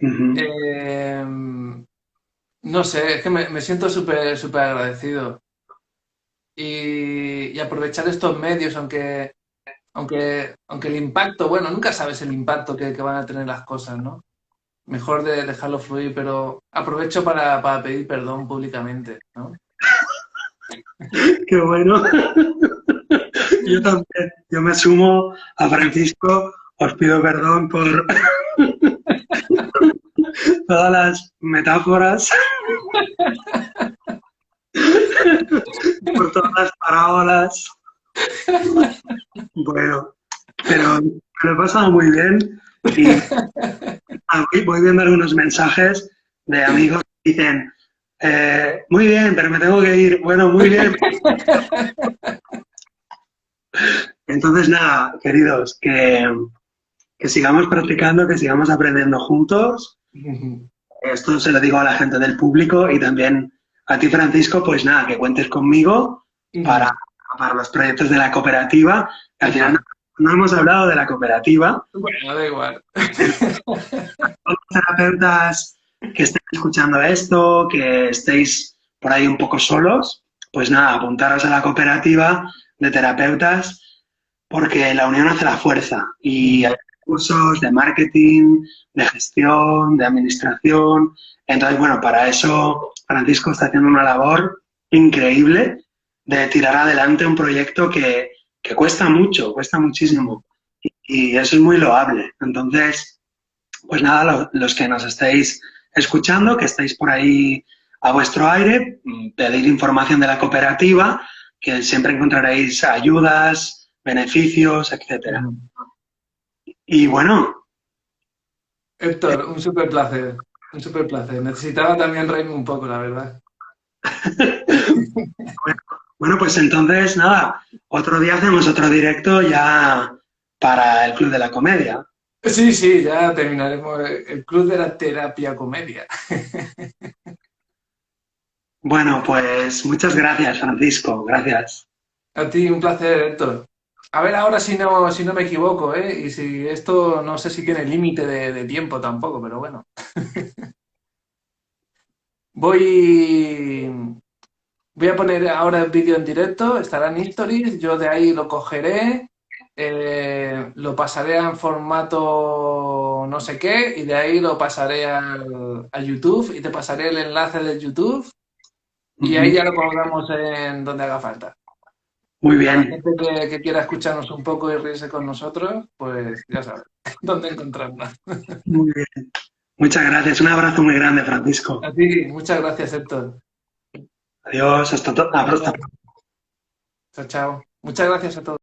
Ujú. Eh, no sé, es que me siento súper agradecido. Y aprovechar estos medios, aunque el impacto, bueno, nunca sabes el impacto que van a tener las cosas, ¿no? Mejor de dejarlo fluir, pero aprovecho para pedir perdón públicamente, ¿no? Qué bueno. Yo también, yo me sumo a Francisco, os pido perdón por todas las metáforas, por todas las parábolas. Bueno, pero me lo he pasado muy bien y voy viendo algunos mensajes de amigos que dicen, muy bien, pero me tengo que ir. Bueno, muy bien. Entonces, nada, queridos, que sigamos practicando, que sigamos aprendiendo juntos. Esto se lo digo a la gente del público y también a ti, Francisco, pues nada, que cuentes conmigo para, para los proyectos de la cooperativa. Al final no hemos hablado de la cooperativa. Bueno, da igual. Todos los terapeutas que estén escuchando esto, que estéis por ahí un poco solos, pues nada, apuntaros a la cooperativa de terapeutas porque la unión hace la fuerza y hay cursos de marketing, de gestión, de administración. Entonces, bueno, para eso Francisco está haciendo una labor increíble de tirar adelante un proyecto que cuesta mucho, cuesta muchísimo y eso es muy loable. Entonces, pues nada, los que nos estéis escuchando, que estéis por ahí a vuestro aire, pedir información de la cooperativa, que siempre encontraréis ayudas, beneficios, etcétera. Y bueno, Héctor, un súper placer. Un súper placer. Necesitaba también reírme un poco, la verdad. bueno, pues entonces nada, otro día hacemos otro directo ya para el Club de la Comedia. Sí, sí, ya terminaremos el club de la terapia comedia. Bueno, pues muchas gracias, Francisco. Gracias. A ti un placer, Héctor. A ver ahora si no me equivoco, ¿eh? Y si esto no sé si tiene límite de tiempo tampoco, pero bueno. Voy, voy a poner ahora el vídeo en directo, estará en Stories, yo de ahí lo cogeré, lo pasaré en formato no sé qué y de ahí lo pasaré a YouTube y te pasaré el enlace de YouTube y ahí Ujú. ya lo colgamos en donde haga falta. Muy Para la bien, gente que quiera escucharnos un poco y reírse con nosotros, pues ya sabes dónde encontrarnos. muy bien. Muchas gracias. Un abrazo muy grande, Francisco. A ti, muchas gracias, Héctor. Adiós, hasta la próxima. Chao, chao. Muchas gracias a todos.